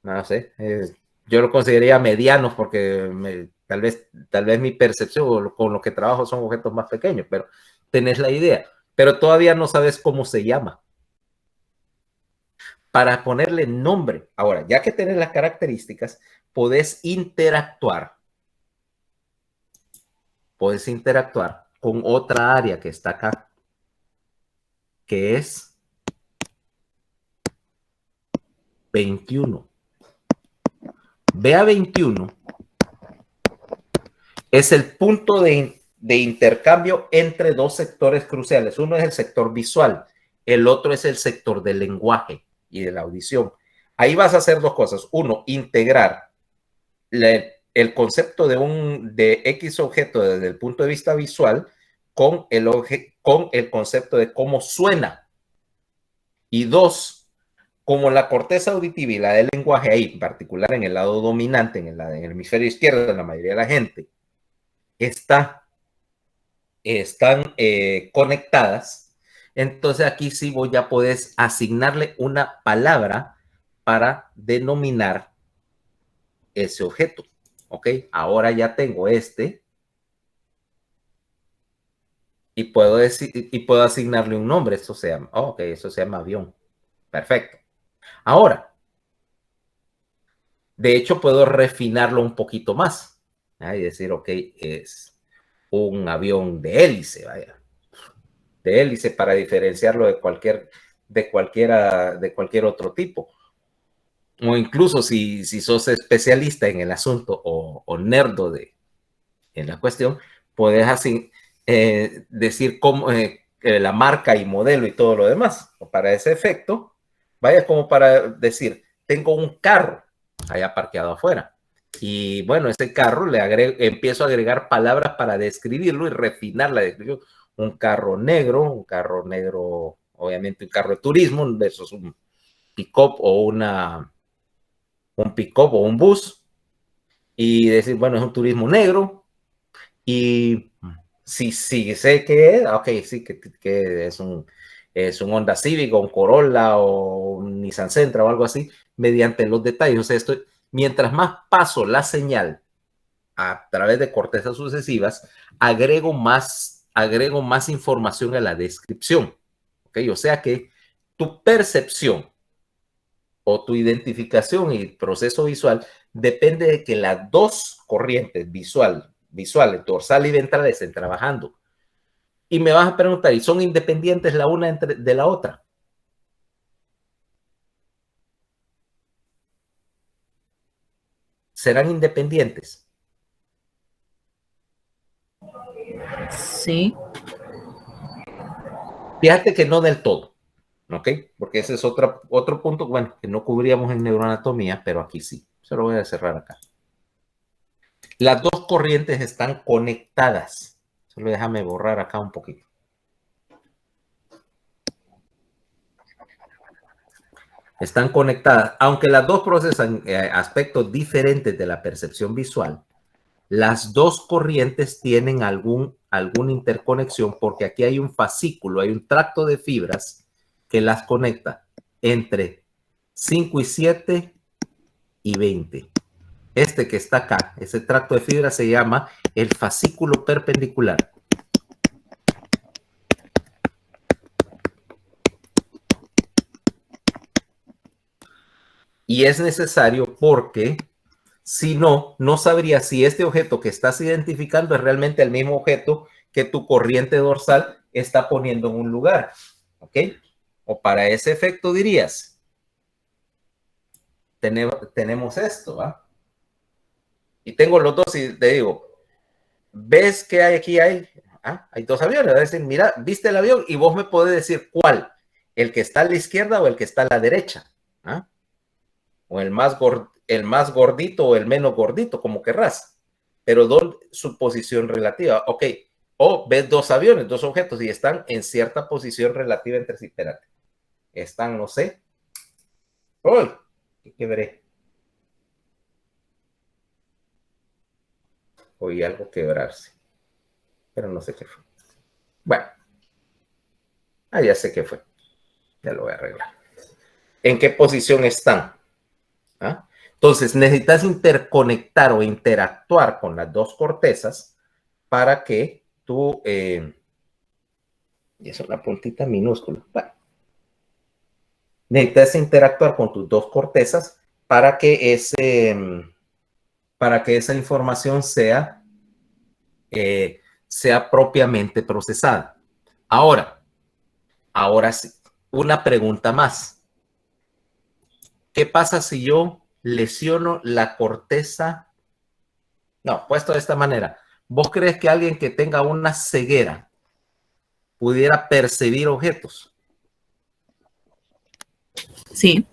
no sé, yo lo consideraría medianos porque tal vez mi percepción o con lo que trabajo son objetos más pequeños, pero tenés la idea. pero todavía no sabes cómo se llama. Para ponerle nombre, ahora, ya que tenés las características, podés interactuar con otra área que está acá, que es 21. Vea 21. Es el punto de intercambio entre dos sectores cruciales. Uno es el sector visual, el otro es el sector del lenguaje y de la audición. Ahí vas a hacer dos cosas. Uno, integrar el concepto de X objeto desde el punto de vista visual con el concepto de cómo suena. Y dos, como la corteza auditiva y la del lenguaje, ahí en particular en el lado dominante, en el hemisferio izquierdo de la mayoría de la gente, están conectadas, entonces aquí sí ya puedes asignarle una palabra para denominar ese objeto. Ok, ahora ya tengo y puedo asignarle un nombre. Esto se llama, eso se llama avión. Perfecto. Ahora, de hecho, puedo refinarlo un poquito más y decir, ok, es un avión de hélice, vaya, de hélice, para diferenciarlo de cualquier otro tipo. O incluso si sos especialista en el asunto o nerdo en la cuestión, puedes así decir cómo la marca y modelo y todo lo demás. O para ese efecto, vaya, como para decir, tengo un carro allá parqueado afuera. Y bueno, ese carro empiezo a agregar palabras para describirlo y refinar la descripción. Un carro negro, obviamente un carro de turismo, eso es un pick-up o un bus, y decir, bueno, es un turismo negro, y si sé que es, ok, sí, que es un Honda Civic o un Corolla o un Nissan Sentra o algo así, mediante los detalles. O sea, mientras más paso la señal a través de cortezas sucesivas, agrego más información a la descripción. ¿Ok? O sea que tu percepción o tu identificación y proceso visual depende de que las dos corrientes visuales, dorsal y ventral, estén trabajando. Y me vas a preguntar, ¿y son independientes la una de la otra? ¿Serán independientes? Sí. Fíjate que no del todo, ¿ok? Porque ese es otro punto, bueno, que no cubríamos en neuroanatomía, pero aquí sí. Se lo voy a cerrar acá. Las dos corrientes están conectadas. Solo déjame borrar acá un poquito. Están conectadas. Aunque las dos procesan aspectos diferentes de la percepción visual, las dos corrientes tienen alguna interconexión, porque aquí hay un fascículo, hay un tracto de fibras que las conecta entre 5 y 7 y 20. Este que está acá, ese tracto de fibras se llama el fascículo perpendicular. Y es necesario porque si no, no sabría si este objeto que estás identificando es realmente el mismo objeto que tu corriente dorsal está poniendo en un lugar. ¿Ok? O para ese efecto dirías, tenemos esto, ¿va? Y tengo los dos y te digo, ¿ves que aquí hay dos aviones? Es decir, mira, viste el avión y vos me podés decir cuál, el que está a la izquierda o el que está a la derecha. O el más gordito o el menos gordito, como querrás. Pero su posición relativa. Ok. O ves dos aviones, dos objetos y están en cierta posición relativa entre sí. Espérate. Están, no sé. ¡Uy! ¿Qué quebré? Oí algo quebrarse. Pero no sé qué fue. Bueno. Ya sé qué fue. Ya lo voy a arreglar. ¿En qué posición están? Entonces, necesitas interconectar o interactuar con las dos cortezas para que tú Y es una puntita minúscula. Bueno, necesitas interactuar con tus dos cortezas para que esa información sea propiamente procesada. Ahora sí, una pregunta más. ¿Qué pasa si yo lesiono la corteza? No, puesto de esta manera. ¿Vos crees que alguien que tenga una ceguera pudiera percibir objetos? Sí.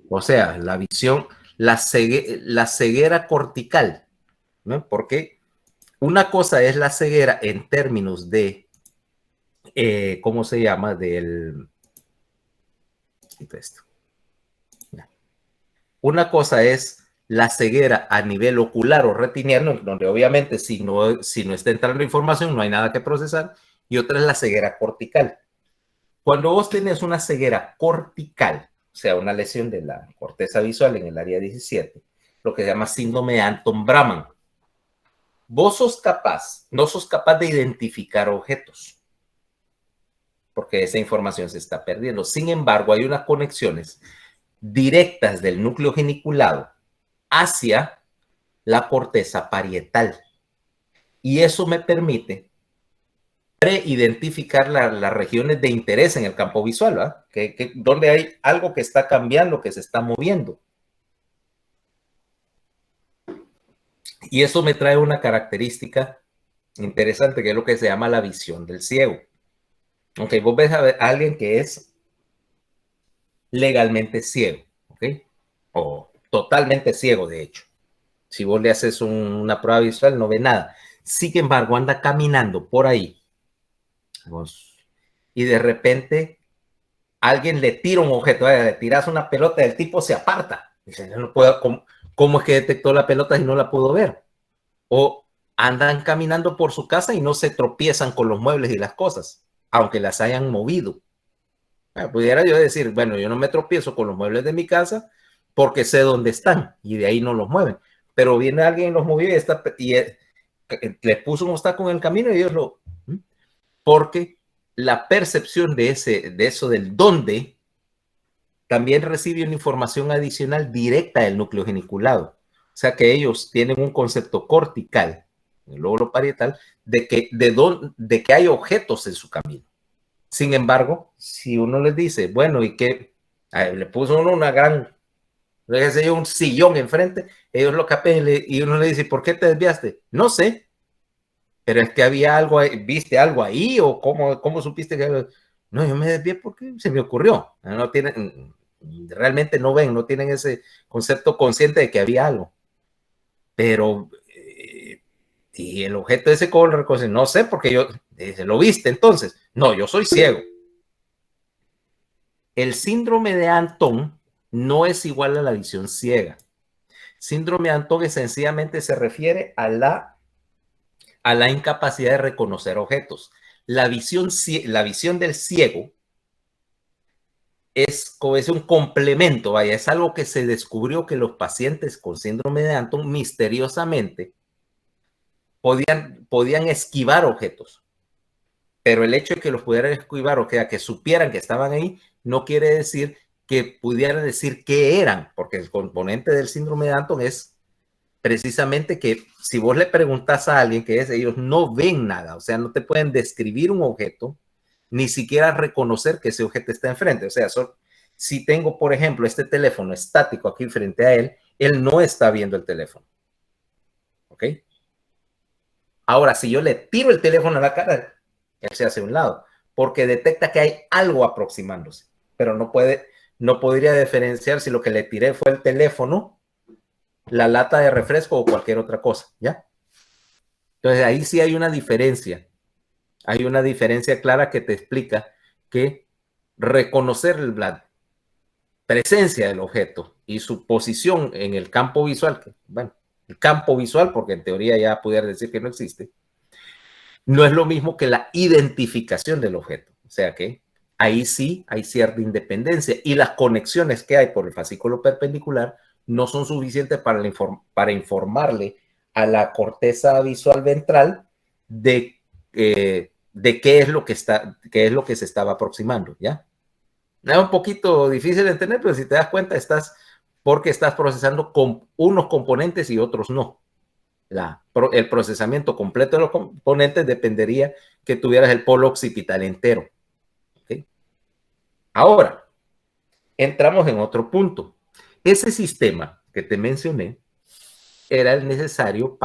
O sea, la visión, la ceguera cortical, ¿no? Porque una cosa es la ceguera en términos de, ¿cómo se llama? Una cosa es la ceguera a nivel ocular o retiniano, donde obviamente si no está entrando información no hay nada que procesar, y otra es la ceguera cortical. Cuando vos tenés una ceguera cortical, o sea, una lesión de la corteza visual en el área 17, lo que se llama síndrome de Anton-Brahman, vos no sos capaz de identificar objetos, porque esa información se está perdiendo. Sin embargo, hay unas conexiones directas del núcleo geniculado hacia la corteza parietal. Y eso me permite preidentificar las regiones de interés en el campo visual, ¿verdad? Donde hay algo que está cambiando, que se está moviendo. Y eso me trae una característica interesante, que es lo que se llama la visión del ciego. Ok, vos ves a alguien que es legalmente ciego, ¿ok? O totalmente ciego, de hecho. Si vos le haces una prueba visual, no ve nada. Sin embargo, anda caminando por ahí y de repente alguien le tira un objeto, le tiras una pelota, el tipo se aparta. Dice, no puedo, ¿cómo es que detectó la pelota y no la pudo ver? O andan caminando por su casa y no se tropiezan con los muebles y las cosas, aunque las hayan movido. Pudiera yo decir, bueno, yo no me tropiezo con los muebles de mi casa porque sé dónde están y de ahí no los mueven. Pero viene alguien y los movió y les puso un obstáculo en el camino y ellos lo... Porque la percepción de eso del dónde también recibe una información adicional directa del núcleo geniculado. O sea que ellos tienen un concepto cortical, el lóbulo parietal, de que hay objetos en su camino. Sin embargo, si uno les dice, bueno, ¿y qué? Le puso uno un sillón enfrente, ellos lo capen y uno le dice, ¿por qué te desviaste? No sé, pero es que había algo, ¿viste algo ahí? ¿O cómo supiste que...? No, yo me desvié porque se me ocurrió. No tienen, realmente no ven, no tienen ese concepto consciente de que había algo. Pero, y el objeto ese, ¿cómo lo reconoce? No sé, porque yo, ¿lo viste entonces? No, yo soy ciego. El síndrome de Anton no es igual a la visión ciega. Síndrome de Anton sencillamente se refiere a la incapacidad de reconocer objetos. La visión del ciego es un complemento, vaya, es algo que se descubrió que los pacientes con síndrome de Anton misteriosamente podían esquivar objetos. Pero el hecho de que los pudieran esquivar, o sea, que supieran que estaban ahí, no quiere decir que pudieran decir qué eran, porque el componente del síndrome de Anton es precisamente que si vos le preguntas a alguien qué es, ellos no ven nada, o sea, no te pueden describir un objeto, ni siquiera reconocer que ese objeto está enfrente. O sea, si tengo, por ejemplo, este teléfono estático aquí frente a él, él no está viendo el teléfono. ¿Ok? Ahora, si yo le tiro el teléfono a la cara, él se hace a un lado, porque detecta que hay algo aproximándose, pero no podría diferenciar si lo que le tiré fue el teléfono, la lata de refresco o cualquier otra cosa, ¿ya? Entonces ahí sí hay una diferencia. Hay una diferencia clara que te explica que reconocer la presencia del objeto y su posición en el campo visual, el campo visual, porque en teoría ya pudiera decir que no existe, no es lo mismo que la identificación del objeto. O sea que ahí sí hay cierta independencia y las conexiones que hay por el fascículo perpendicular no son suficientes para informarle a la corteza visual ventral de de qué es lo que se estaba aproximando, ¿ya? Es un poquito difícil de entender, pero si te das cuenta, porque estás procesando con unos componentes y otros no. El procesamiento completo de los componentes dependería que tuvieras el polo occipital entero. ¿Okay? Ahora, entramos en otro punto. Ese sistema que te mencioné era el necesario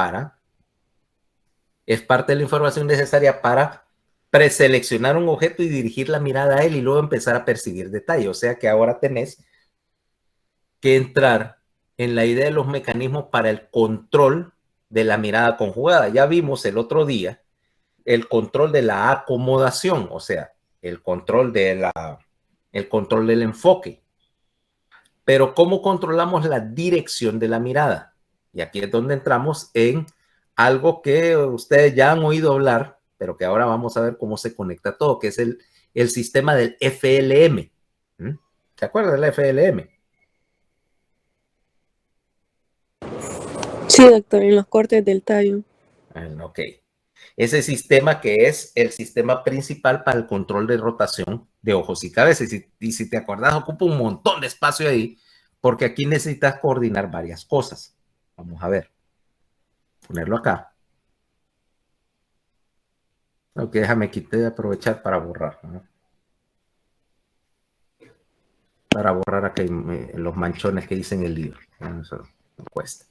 es parte de la información necesaria para preseleccionar un objeto y dirigir la mirada a él y luego empezar a percibir detalle. O sea que ahora tenés que entrar en la idea de los mecanismos para el control de la mirada conjugada. Ya vimos el otro día el control de la acomodación, o sea, el control del enfoque. Pero ¿cómo controlamos la dirección de la mirada? Y aquí es donde entramos en algo que ustedes ya han oído hablar, pero que ahora vamos a ver cómo se conecta todo, que es el sistema del FLM. ¿Se acuerdan del FLM? Sí, doctor, en los cortes del tallo. Ok. Ese sistema que es el sistema principal para el control de rotación de ojos y cabezas. Y si te acuerdas, ocupa un montón de espacio ahí, porque aquí necesitas coordinar varias cosas. Vamos a ver. Ponerlo acá. Ok, déjame aprovechar para borrar, ¿no? Para borrar aquí los manchones que dicen el libro. Eso no cuesta.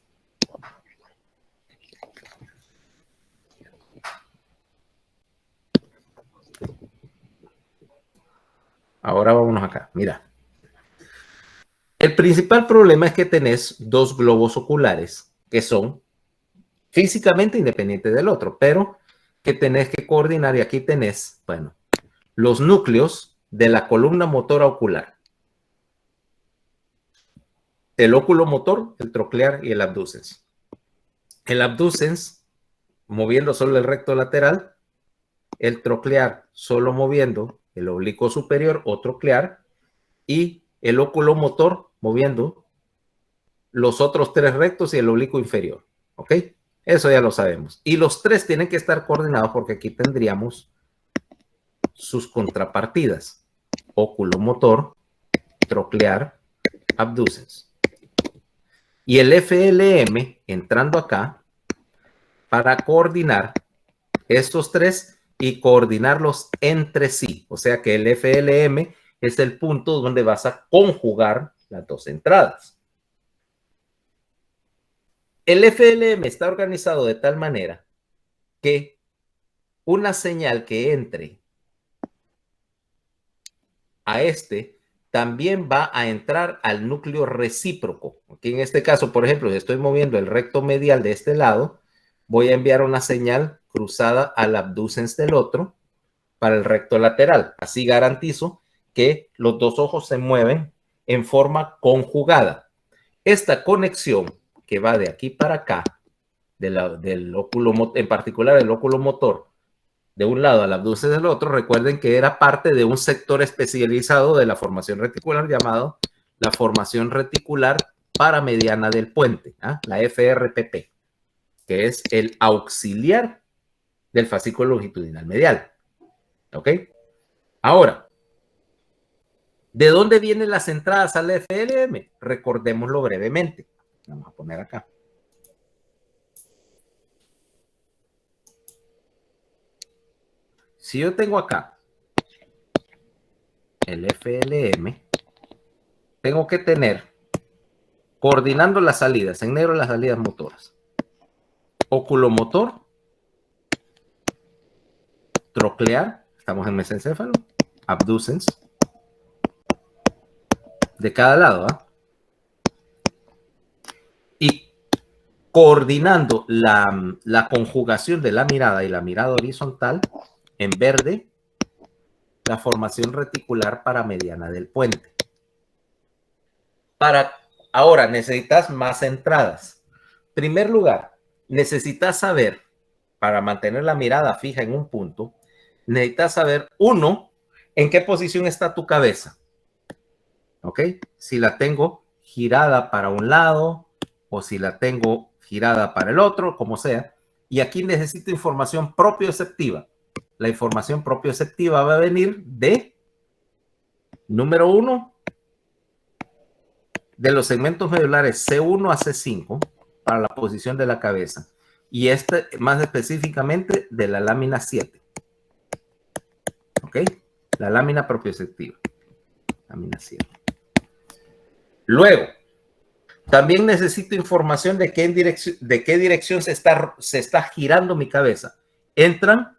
Ahora vámonos acá. Mira. El principal problema es que tenés dos globos oculares que son físicamente independientes del otro, pero que tenés que coordinar. Y aquí tenés, bueno, los núcleos de la columna motora ocular. El óculo motor, el troclear y el abducens. El abducens moviendo solo el recto lateral, el troclear solo moviendo el oblicuo superior o troclear y el óculo motor moviendo los otros tres rectos y el oblicuo inferior. ¿Ok? Eso ya lo sabemos. Y los tres tienen que estar coordinados porque aquí tendríamos sus contrapartidas. Óculo motor, troclear, abducens. Y el FLM entrando acá para coordinar estos tres y coordinarlos entre sí. O sea que el FLM es el punto donde vas a conjugar las dos entradas. El FLM está organizado de tal manera que una señal que entre a también va a entrar al núcleo recíproco. Aquí en este caso, por ejemplo, si estoy moviendo el recto medial de este lado, voy a enviar una señal cruzada al abducens del otro para el recto lateral. Así garantizo que los dos ojos se mueven en forma conjugada. Esta conexión que va de aquí para acá, del óculo, en particular el óculo motor, de un lado al abducens del otro, recuerden que era parte de un sector especializado de la formación reticular llamado la formación reticular paramediana del puente, la FRPP, que es el auxiliar del fascículo longitudinal medial. ¿Ok? Ahora, ¿de dónde vienen las entradas al FLM? Recordémoslo brevemente. Vamos a poner acá. Si yo tengo acá el FLM, tengo que tener, coordinando las salidas, en negro las salidas motoras, oculomotor, troclear, estamos en mesencéfalo, abducens, de cada lado, y coordinando la conjugación de la mirada y la mirada horizontal, en verde, la formación reticular paramediana del puente. Ahora necesitas más entradas. En primer lugar, necesitas saber, para mantener la mirada fija en un punto, necesitas saber, uno, en qué posición está tu cabeza. ¿Ok? Si la tengo girada para un lado o si la tengo girada para el otro, como sea. Y aquí necesito información propioceptiva. la información propioceptiva va a venir de, número 1, de los segmentos medulares C1 a C5 para la posición de la cabeza. Y más específicamente de la lámina 7. ¿Ok? La lámina propioceptiva. Lámina 7. Luego, también necesito información de qué dirección se está girando mi cabeza. Entran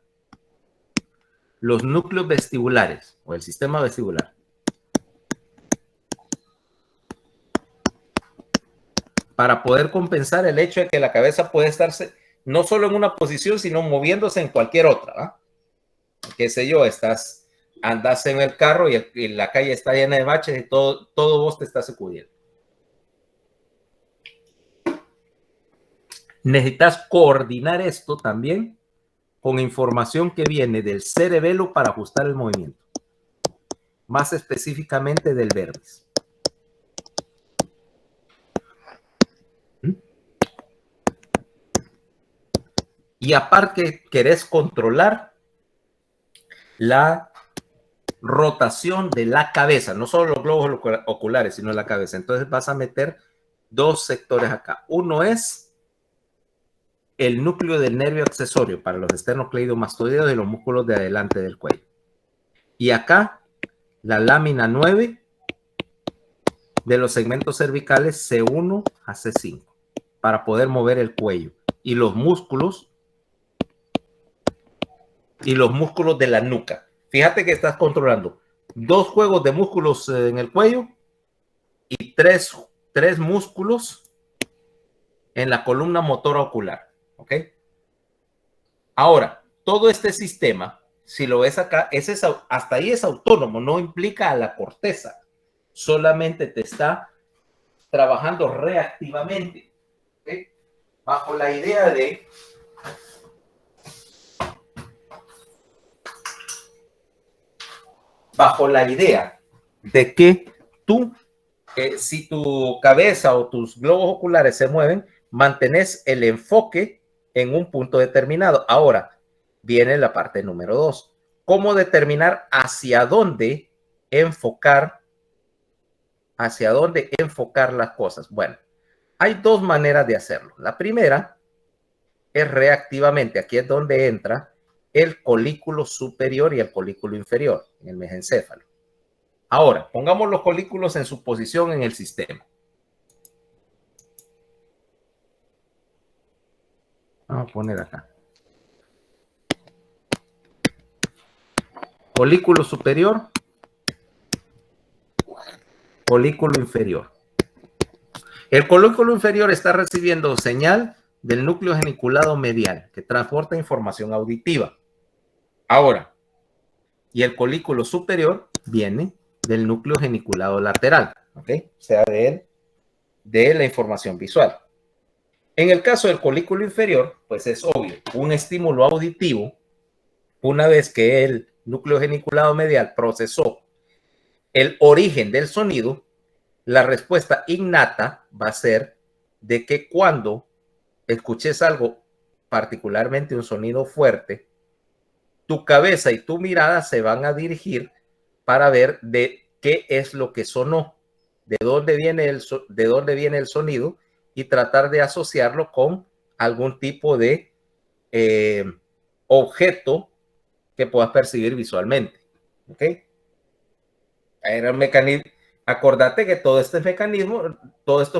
los núcleos vestibulares o el sistema vestibular. Para poder compensar el hecho de que la cabeza puede estarse no solo en una posición, sino moviéndose en cualquier otra. ¿Eh? Qué sé yo, andas en el carro y la calle está llena de baches y todo vos te está sacudiendo. Necesitas coordinar esto también con información que viene del cerebelo para ajustar el movimiento. Más específicamente del verbis. Y aparte querés controlar la rotación de la cabeza, no solo los globos oculares, sino la cabeza. Entonces vas a meter dos sectores acá. Uno es el núcleo del nervio accesorio para los esternocleidomastoideos y los músculos de adelante del cuello. Y acá la lámina 9 de los segmentos cervicales C1 a C5 para poder mover el cuello y los músculos de la nuca. Fíjate que estás controlando 2 juegos de músculos en el cuello y 3 músculos en la columna motora ocular. ¿Ok? Ahora, todo este sistema, si lo ves acá, hasta ahí es autónomo, no implica a la corteza. Solamente te está trabajando reactivamente. ¿Ok? Bajo la idea de que tú, si tu cabeza o tus globos oculares se mueven, mantenés el enfoque en un punto determinado. Ahora viene la parte número 2. ¿Cómo determinar hacia dónde enfocar las cosas? Bueno, hay 2 maneras de hacerlo. La primera es reactivamente. Aquí es donde entra el colículo superior y el colículo inferior en el mesencéfalo. Ahora, pongamos los colículos en su posición en el sistema. Vamos a poner acá. Colículo superior. Colículo inferior. El colículo inferior está recibiendo señal del núcleo geniculado medial que transporta información auditiva. Ahora, y el colículo superior viene del núcleo geniculado lateral, ¿ok? O sea, de la información visual. En el caso del colículo inferior, pues es obvio, un estímulo auditivo, una vez que el núcleo geniculado medial procesó el origen del sonido, la respuesta innata va a ser de que cuando escuches algo, particularmente un sonido fuerte, tu cabeza y tu mirada se van a dirigir para ver de qué es lo que sonó, de dónde viene el sonido y tratar de asociarlo con algún tipo de objeto que puedas percibir visualmente. ¿Ok? Era un mecanismo. Acordate que todos estos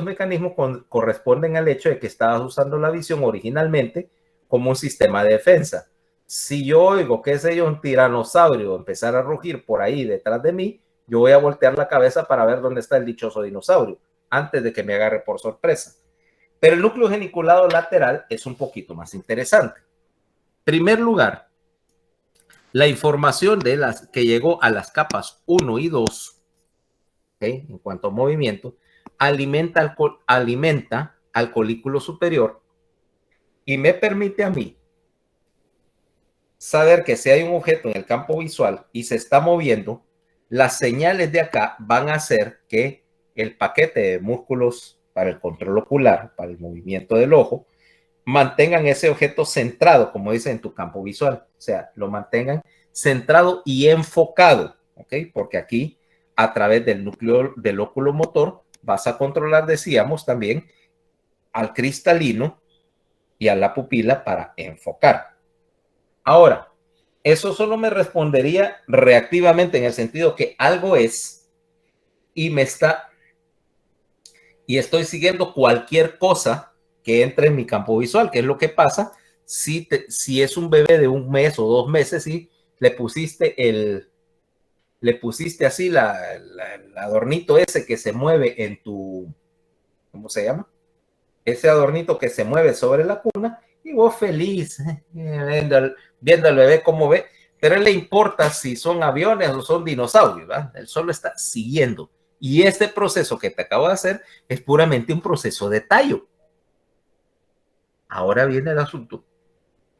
mecanismos corresponden al hecho de que estabas usando la visión originalmente como un sistema de defensa. Si yo oigo, qué sé yo, un tiranosaurio empezar a rugir por ahí detrás de mí, yo voy a voltear la cabeza para ver dónde está el dichoso dinosaurio, antes de que me agarre por sorpresa. Pero el núcleo geniculado lateral es un poquito más interesante. En primer lugar, la información que llegó a las capas 1 y 2, ¿okay? En cuanto a movimiento, alimenta al colículo superior y me permite a mí saber que si hay un objeto en el campo visual y se está moviendo, las señales de acá van a hacer que el paquete de músculos para el control ocular, para el movimiento del ojo, mantengan ese objeto centrado, como dice en tu campo visual. O sea, lo mantengan centrado y enfocado, ¿ok? Porque aquí, a través del núcleo del óculo motor, vas a controlar, decíamos, también al cristalino y a la pupila para enfocar. Ahora, eso solo me respondería reactivamente en el sentido que algo es y estoy siguiendo cualquier cosa que entre en mi campo visual, que es lo que pasa si es un bebé de 1 mes o 2 meses y le pusiste así el adornito ese que se mueve en tu, ¿cómo se llama? Ese adornito que se mueve sobre la cuna y vos feliz viendo al bebé cómo ve, pero a él le importa si son aviones o son dinosaurios, ¿verdad? Él solo está siguiendo. Y este proceso que te acabo de hacer es puramente un proceso de tallo. Ahora viene el asunto.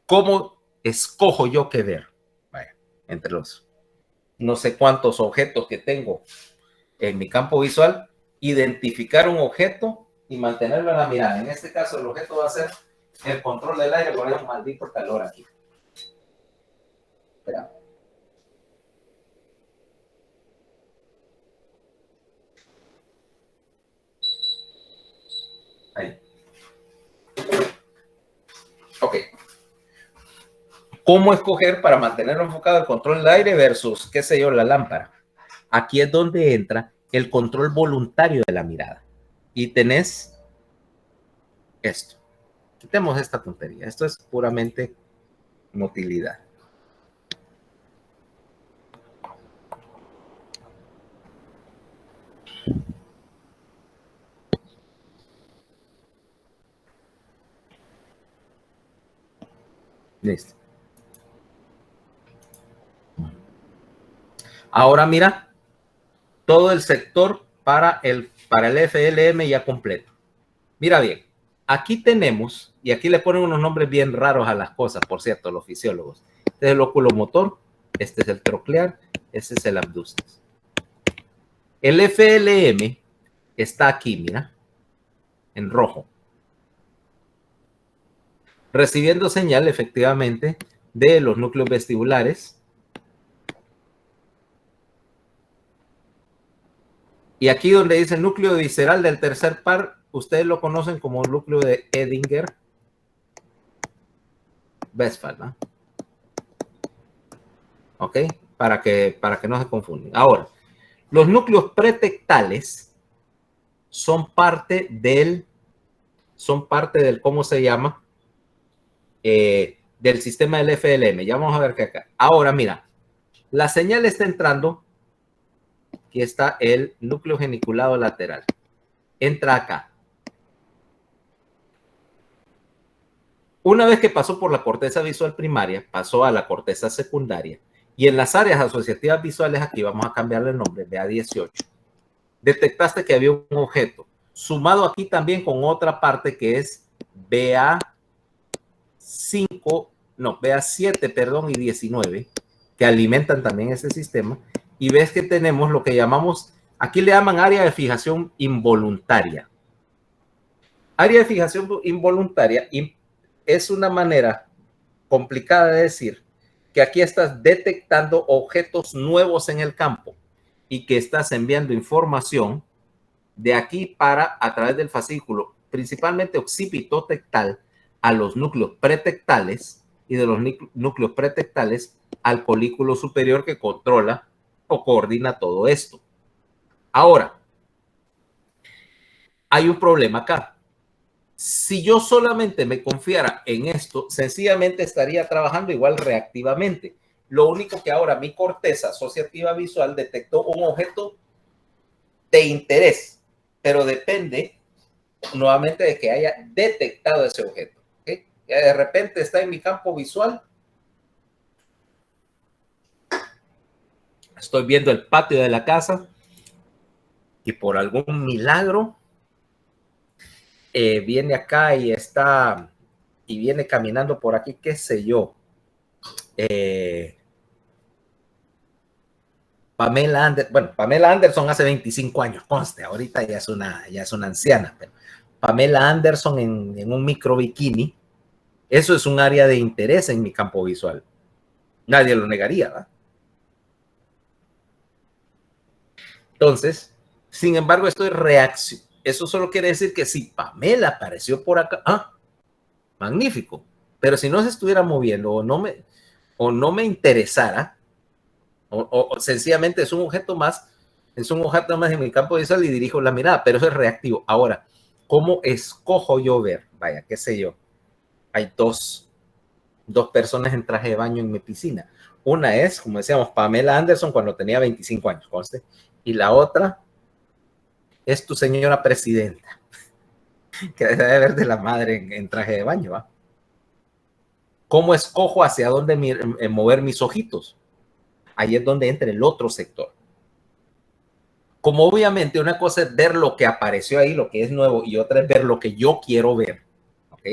¿Cómo escojo yo qué ver? Vaya, entre los no sé cuántos objetos que tengo en mi campo visual, identificar un objeto y mantenerlo en la mirada. En este caso, el objeto va a ser el control del aire con un maldito calor aquí. Espera. Ahí. Ok. ¿Cómo escoger para mantenerlo enfocado el control del aire versus, qué sé yo, la lámpara? Aquí es donde entra el control voluntario de la mirada. Y tenés esto. Quitemos esta tontería. Esto es puramente motilidad. Listo. Ahora mira, todo el sector para el FLM ya completo. Mira bien, aquí tenemos, y aquí le ponen unos nombres bien raros a las cosas, por cierto, los fisiólogos. Este es el oculomotor, este es el troclear, este es el abducens. El FLM está aquí, mira, en rojo. Recibiendo señal, efectivamente, de los núcleos vestibulares. Y aquí donde dice núcleo visceral del tercer par, ustedes lo conocen como núcleo de Edinger-Westphal, ¿no? ¿Ok? Para que no se confunden. Ahora, los núcleos pretectales son parte del, ¿cómo se llama? Del sistema del FLM. Ya vamos a ver que acá. Ahora, mira, la señal está entrando. Aquí está el núcleo geniculado lateral. Entra acá. Una vez que pasó por la corteza visual primaria, pasó a la corteza secundaria. Y en las áreas asociativas visuales, aquí vamos a cambiarle el nombre, BA18. Detectaste que había un objeto. Sumado aquí también con otra parte que es BA7, perdón, y 19, que alimentan también ese sistema. Y ves que tenemos lo que llamamos, aquí le llaman área de fijación involuntaria. Área de fijación involuntaria es una manera complicada de decir que aquí estás detectando objetos nuevos en el campo y que estás enviando información de aquí para, a través del fascículo, principalmente occipito tectal, a los núcleos pretectales y de los núcleos pretectales al colículo superior que controla o coordina todo esto. Ahora, hay un problema acá. Si yo solamente me confiara en esto, sencillamente estaría trabajando igual reactivamente. Lo único que ahora mi corteza asociativa visual detectó un objeto de interés, pero depende nuevamente de que haya detectado ese objeto. ¿Okay? Ya de repente está en mi campo visual. Estoy viendo el patio de la casa y por algún milagro viene acá y viene caminando por aquí, qué sé yo. Pamela Anderson hace 25 años, conste, ahorita ya es una anciana, pero Pamela Anderson en un micro bikini Eso es un área de interés en mi campo visual. Nadie lo negaría, ¿verdad? Entonces, sin embargo, esto es reacción. Eso solo quiere decir que si Pamela apareció por acá, magnífico. Pero si no se estuviera moviendo o no me interesara, o sencillamente es un objeto más en mi campo visual y dirijo la mirada, pero eso es reactivo. Ahora, ¿cómo escojo yo ver? Vaya, qué sé yo. Hay dos personas en traje de baño en mi piscina. Una es, como decíamos, Pamela Anderson cuando tenía 25 años, conste. Y la otra es tu señora presidenta, que debe ver de la madre en traje de baño, ¿va? ¿Cómo escojo hacia dónde mover mis ojitos? Ahí es donde entra el otro sector. Como obviamente una cosa es ver lo que apareció ahí, lo que es nuevo, y otra es ver lo que yo quiero ver, ¿ok?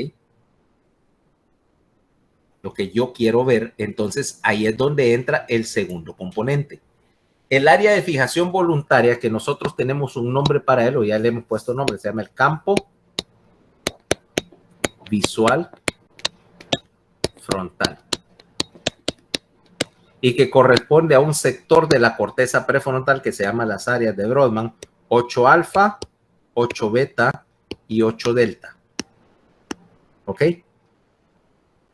Lo que yo quiero ver, entonces ahí es donde entra el segundo componente. El área de fijación voluntaria, que nosotros tenemos un nombre para él, o ya le hemos puesto nombre, se llama el campo visual frontal, y que corresponde a un sector de la corteza prefrontal que se llama las áreas de Brodmann, 8 alfa, 8 beta y 8 delta. ¿Ok?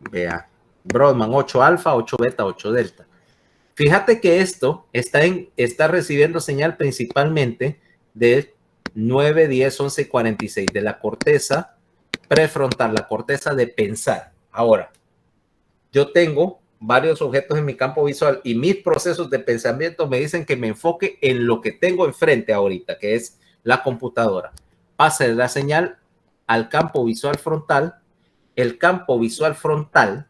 Vea, Brodmann 8 alfa, 8 beta, 8 delta. Fíjate que esto está recibiendo señal principalmente de 9, 10, 11, 46, de la corteza prefrontal, la corteza de pensar. Ahora, yo tengo varios objetos en mi campo visual y mis procesos de pensamiento me dicen que me enfoque en lo que tengo enfrente ahorita, que es la computadora. Pase la señal al campo visual frontal. El campo visual frontal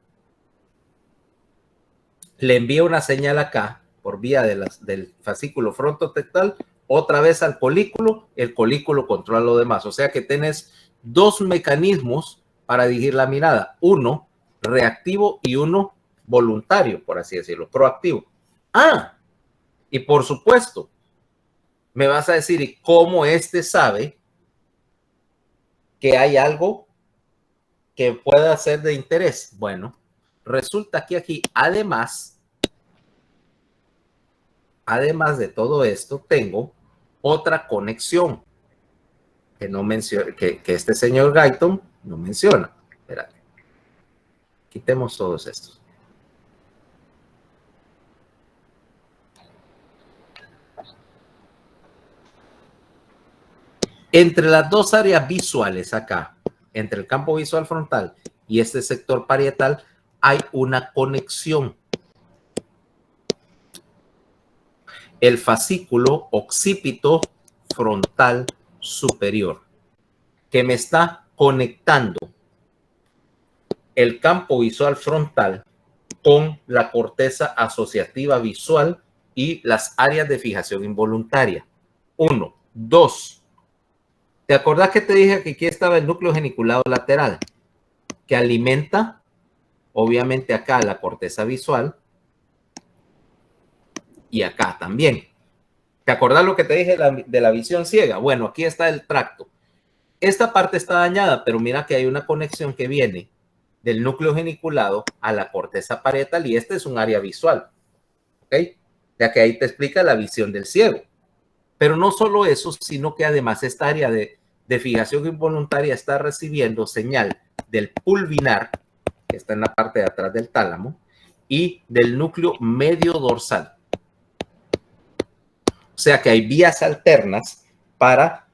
le envía una señal acá por vía del fascículo frontotemporal, otra vez al colículo, el colículo controla lo demás. O sea que tienes dos mecanismos para dirigir la mirada, uno reactivo y uno voluntario, por así decirlo, proactivo. Y por supuesto, me vas a decir, ¿y cómo sabe que hay algo que pueda ser de interés? Bueno, resulta que aquí, además de todo esto, tengo otra conexión que no menciona, que este señor Guyton no menciona. Espérate. Quitemos todos estos. Entre las dos áreas visuales acá, entre el campo visual frontal y este sector parietal, hay una conexión. El fascículo occipito frontal superior, que me está conectando el campo visual frontal con la corteza asociativa visual y las áreas de fijación involuntaria. 1, 2. ¿Te acordás que te dije que aquí estaba el núcleo geniculado lateral? Que alimenta, obviamente acá, la corteza visual y acá también. ¿Te acordás lo que te dije de la visión ciega? Bueno, aquí está el tracto. Esta parte está dañada, pero mira que hay una conexión que viene del núcleo geniculado a la corteza parietal y este es un área visual. ¿Ok? Ya que ahí te explica la visión del ciego. Pero no solo eso, sino que además esta área de fijación involuntaria está recibiendo señal del pulvinar, que está en la parte de atrás del tálamo, y del núcleo medio dorsal. O sea que hay vías alternas para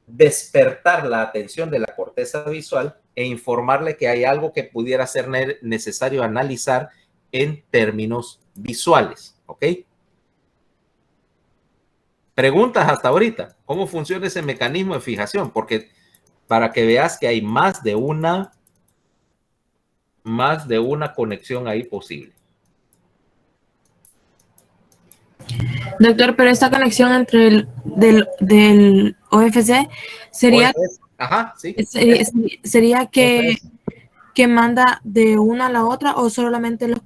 despertar la atención de la corteza visual e informarle que hay algo que pudiera ser necesario analizar en términos visuales. ¿Ok? Preguntas hasta ahorita, ¿cómo funciona ese mecanismo de fijación? Porque para que veas que hay más de una conexión ahí posible. Doctor, pero esta conexión entre del OFC sería, ajá, sí. sería que manda de una a la otra o solamente los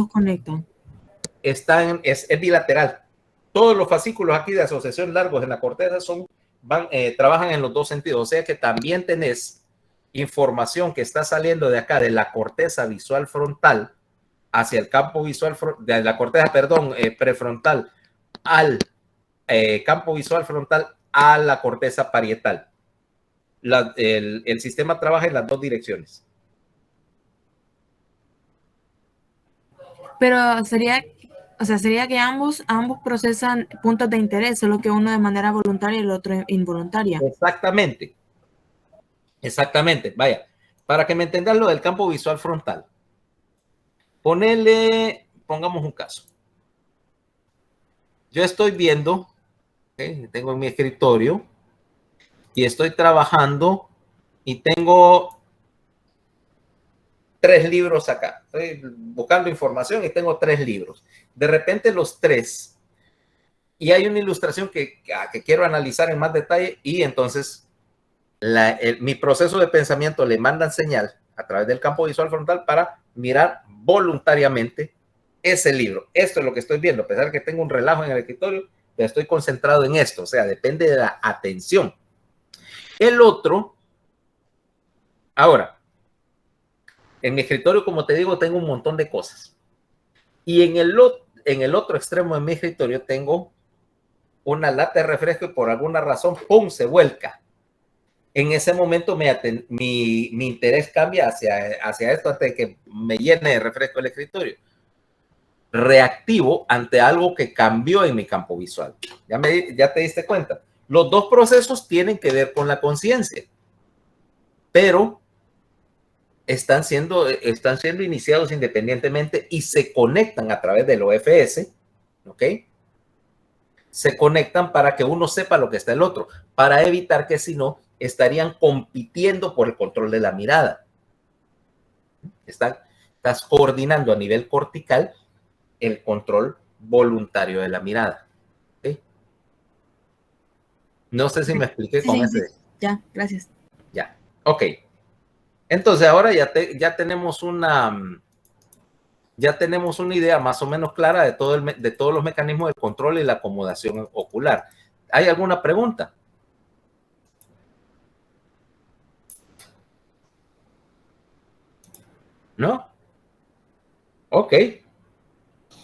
conectan. Es bilateral. Todos los fascículos aquí de asociación largos en la corteza trabajan en los dos sentidos. O sea que también tenés información que está saliendo de acá, de la corteza visual frontal, hacia el campo visual, de la corteza, perdón, prefrontal, al campo visual frontal, a la corteza parietal. El sistema trabaja en las dos direcciones. Pero sería que ambos procesan puntos de interés, solo que uno de manera voluntaria y el otro involuntaria. Exactamente. Exactamente. Vaya, para que me entendas lo del campo visual frontal. Pongamos un caso. Yo estoy viendo, tengo en mi escritorio y estoy trabajando y tengo 3 libros acá. Estoy buscando información y tengo 3 libros. De repente los 3, y hay una ilustración que quiero analizar en más detalle, y entonces mi proceso de pensamiento le mandan señal a través del campo visual frontal para mirar voluntariamente ese libro. Esto es lo que estoy viendo, a pesar de que tengo un relajo en el escritorio, pero estoy concentrado en esto, o sea, depende de la atención. El otro, ahora, en mi escritorio, como te digo, tengo un montón de cosas. Y en el otro extremo de mi escritorio tengo una lata de refresco y por alguna razón, ¡pum!, se vuelca. En ese momento mi interés cambia hacia esto antes de que me llene de refresco el escritorio. Reactivo ante algo que cambió en mi campo visual. ¿Ya te diste cuenta? Los dos procesos tienen que ver con la conciencia, pero están siendo iniciados independientemente y se conectan a través del OFS, ¿ok? Se conectan para que uno sepa lo que está el otro, para evitar que si no, estarían compitiendo por el control de la mirada. Estás coordinando a nivel cortical el control voluntario de la mirada. ¿Okay? No sé si me expliqué con ese. Sí. Ya, gracias. Ya, ok. Entonces ahora ya tenemos una idea más o menos clara de todos los mecanismos de control y la acomodación ocular. ¿Hay alguna pregunta? ¿No? Ok.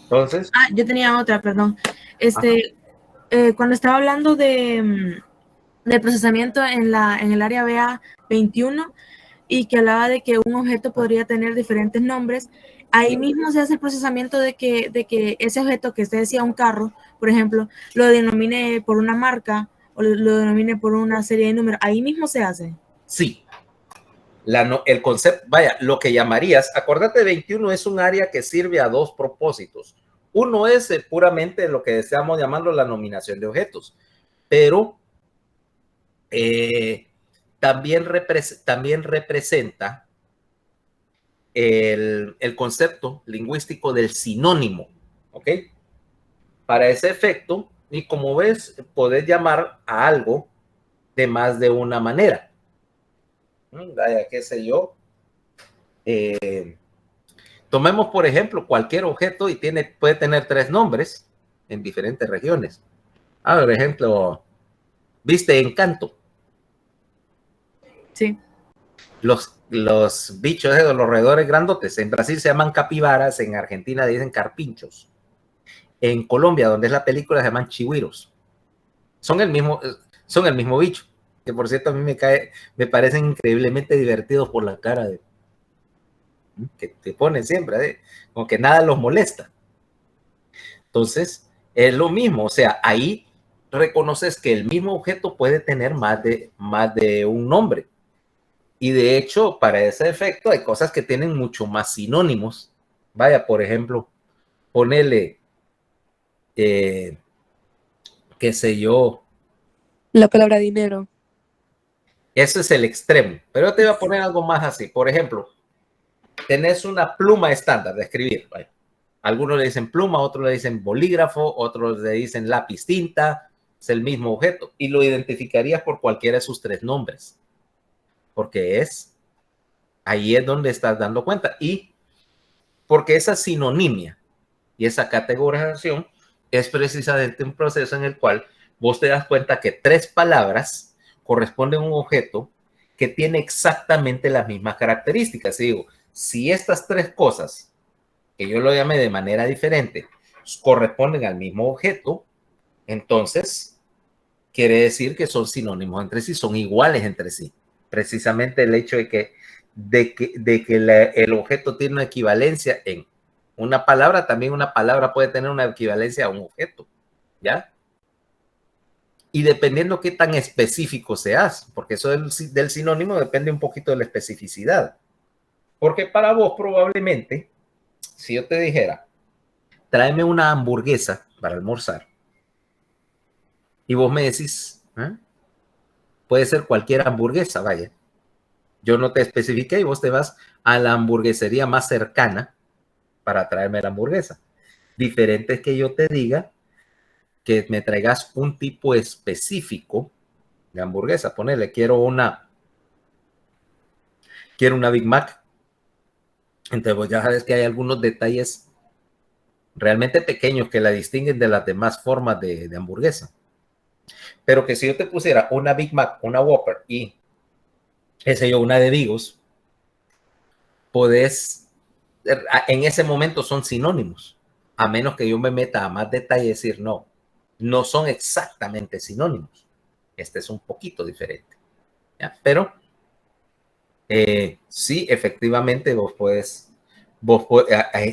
Entonces. Yo tenía otra, perdón. Cuando estaba hablando de procesamiento en el área BA21 y que hablaba de que un objeto podría tener diferentes nombres, ahí mismo se hace el procesamiento de que ese objeto que usted decía, un carro, por ejemplo, lo denomine por una marca o lo denomine por una serie de números. Ahí mismo se hace. Sí. El concepto, vaya, lo que llamarías, acordate, 21 es un área que sirve a 2 propósitos. Uno es puramente lo que estamos llamando la nominación de objetos, pero también representa el concepto lingüístico del sinónimo, ¿ok? Para ese efecto, y como ves, podés llamar a algo de más de una manera. Vaya, qué sé yo. Tomemos, por ejemplo, cualquier objeto y puede tener 3 nombres en diferentes regiones. Por ejemplo, ¿viste Encanto? Sí. Los bichos, los roedores grandotes, en Brasil se llaman capibaras, en Argentina dicen carpinchos. En Colombia, donde es la película, se llaman chigüiros. Son el mismo bicho, que por cierto a mí me parecen increíblemente divertidos por la cara que te ponen siempre, como que nada los molesta. Entonces, es lo mismo, o sea, ahí reconoces que el mismo objeto puede tener más de un nombre. Y de hecho, para ese efecto hay cosas que tienen mucho más sinónimos. Vaya, por ejemplo, ponele, qué sé yo. La palabra dinero. Ese es el extremo. Pero yo te voy a poner algo más así. Por ejemplo, tenés una pluma estándar de escribir. Vaya. Algunos le dicen pluma, otros le dicen bolígrafo, otros le dicen lápiz tinta. Es el mismo objeto. Y lo identificarías por cualquiera de sus 3 nombres. Porque ahí es donde estás dando cuenta. Y porque esa sinonimia y esa categorización es precisamente un proceso en el cual vos te das cuenta que 3 palabras corresponden a un objeto que tiene exactamente las mismas características. Y digo, si estas tres cosas, que yo lo llamé de manera diferente, corresponden al mismo objeto, entonces quiere decir que son sinónimos entre sí, son iguales entre sí. Precisamente el hecho de que el objeto tiene una equivalencia en una palabra, también una palabra puede tener una equivalencia a un objeto, ¿ya? Y dependiendo qué tan específico seas, porque eso del sinónimo depende un poquito de la especificidad. Porque para vos probablemente, si yo te dijera, tráeme una hamburguesa para almorzar, y vos me decís, ¿eh? Puede ser cualquier hamburguesa, vaya. Yo no te especifiqué y vos te vas a la hamburguesería más cercana para traerme la hamburguesa. Diferente es que yo te diga que me traigas un tipo específico de hamburguesa. Ponele, quiero una Big Mac. Entonces vos ya sabes que hay algunos detalles realmente pequeños que la distinguen de las demás formas de hamburguesa. Pero que si yo te pusiera una Big Mac, una Whopper y, qué sé yo, una de Vigos, podés, en ese momento son sinónimos, a menos que yo me meta a más detalle y decir, no son exactamente sinónimos. Este es un poquito diferente, ¿ya? Pero sí, efectivamente, vos puedes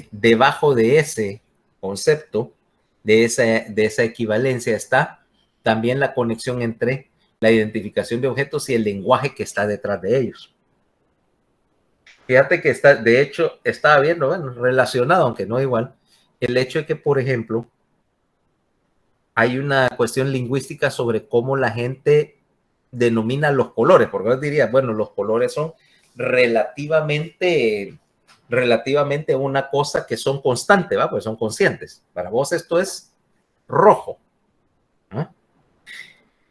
debajo de ese concepto, de esa equivalencia, está también la conexión entre la identificación de objetos y el lenguaje que está detrás de ellos. Fíjate que de hecho, estaba viendo, bueno, relacionado, aunque no igual, el hecho de que, por ejemplo, hay una cuestión lingüística sobre cómo la gente denomina los colores, porque vos dirías, bueno, los colores son relativamente una cosa que son constantes, ¿va? Pues son conscientes. Para vos esto es rojo, ¿no?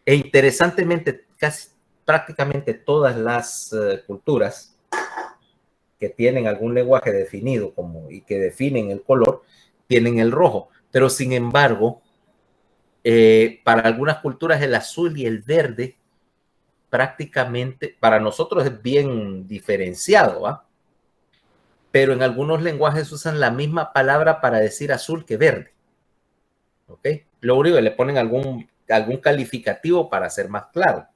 E interesantemente, prácticamente todas las culturas que tienen algún lenguaje definido y que definen el color, tienen el rojo. Pero sin embargo, para algunas culturas el azul y el verde prácticamente, para nosotros es bien diferenciado, ¿va? Pero en algunos lenguajes usan la misma palabra para decir azul que verde. ¿Ok? Lo único que le ponen algún calificativo para ser más claro.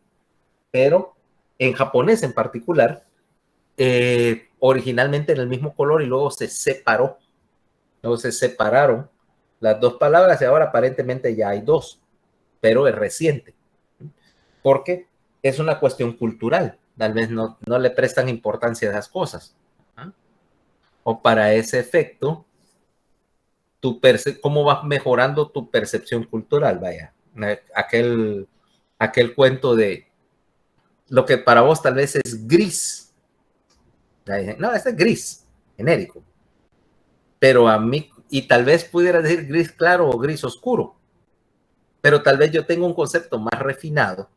Pero en japonés en particular, originalmente era el mismo color y luego se separó. Luego se separaron las dos palabras y ahora aparentemente ya hay dos, pero es reciente. Porque es una cuestión cultural. Tal vez no le prestan importancia a esas cosas. O para ese efecto, cómo vas mejorando tu percepción cultural, vaya. Aquel cuento de lo que para vos tal vez es gris. No, este es gris, genérico. Pero a mí, y tal vez pudiera decir gris claro o gris oscuro, pero tal vez yo tengo un concepto más refinado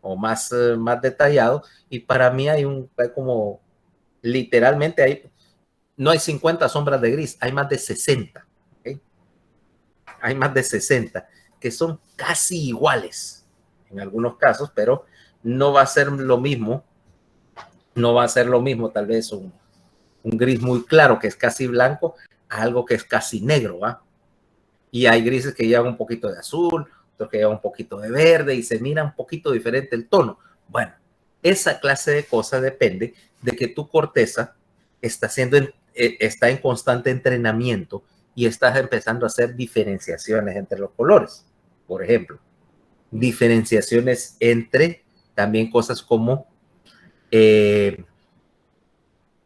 o más detallado, y para mí hay como literalmente no hay 50 sombras de gris, hay más de 60. ¿Okay? Hay más de 60 que son casi iguales en algunos casos, pero no va a ser lo mismo. No va a ser lo mismo tal vez un gris muy claro que es casi blanco a algo que es casi negro, ¿va? Y hay grises que llevan un poquito de azul, otros que llevan un poquito de verde y se mira un poquito diferente el tono. Bueno, esa clase de cosas depende de que tu corteza está en constante entrenamiento y estás empezando a hacer diferenciaciones entre los colores. Por ejemplo, diferenciaciones entre también cosas como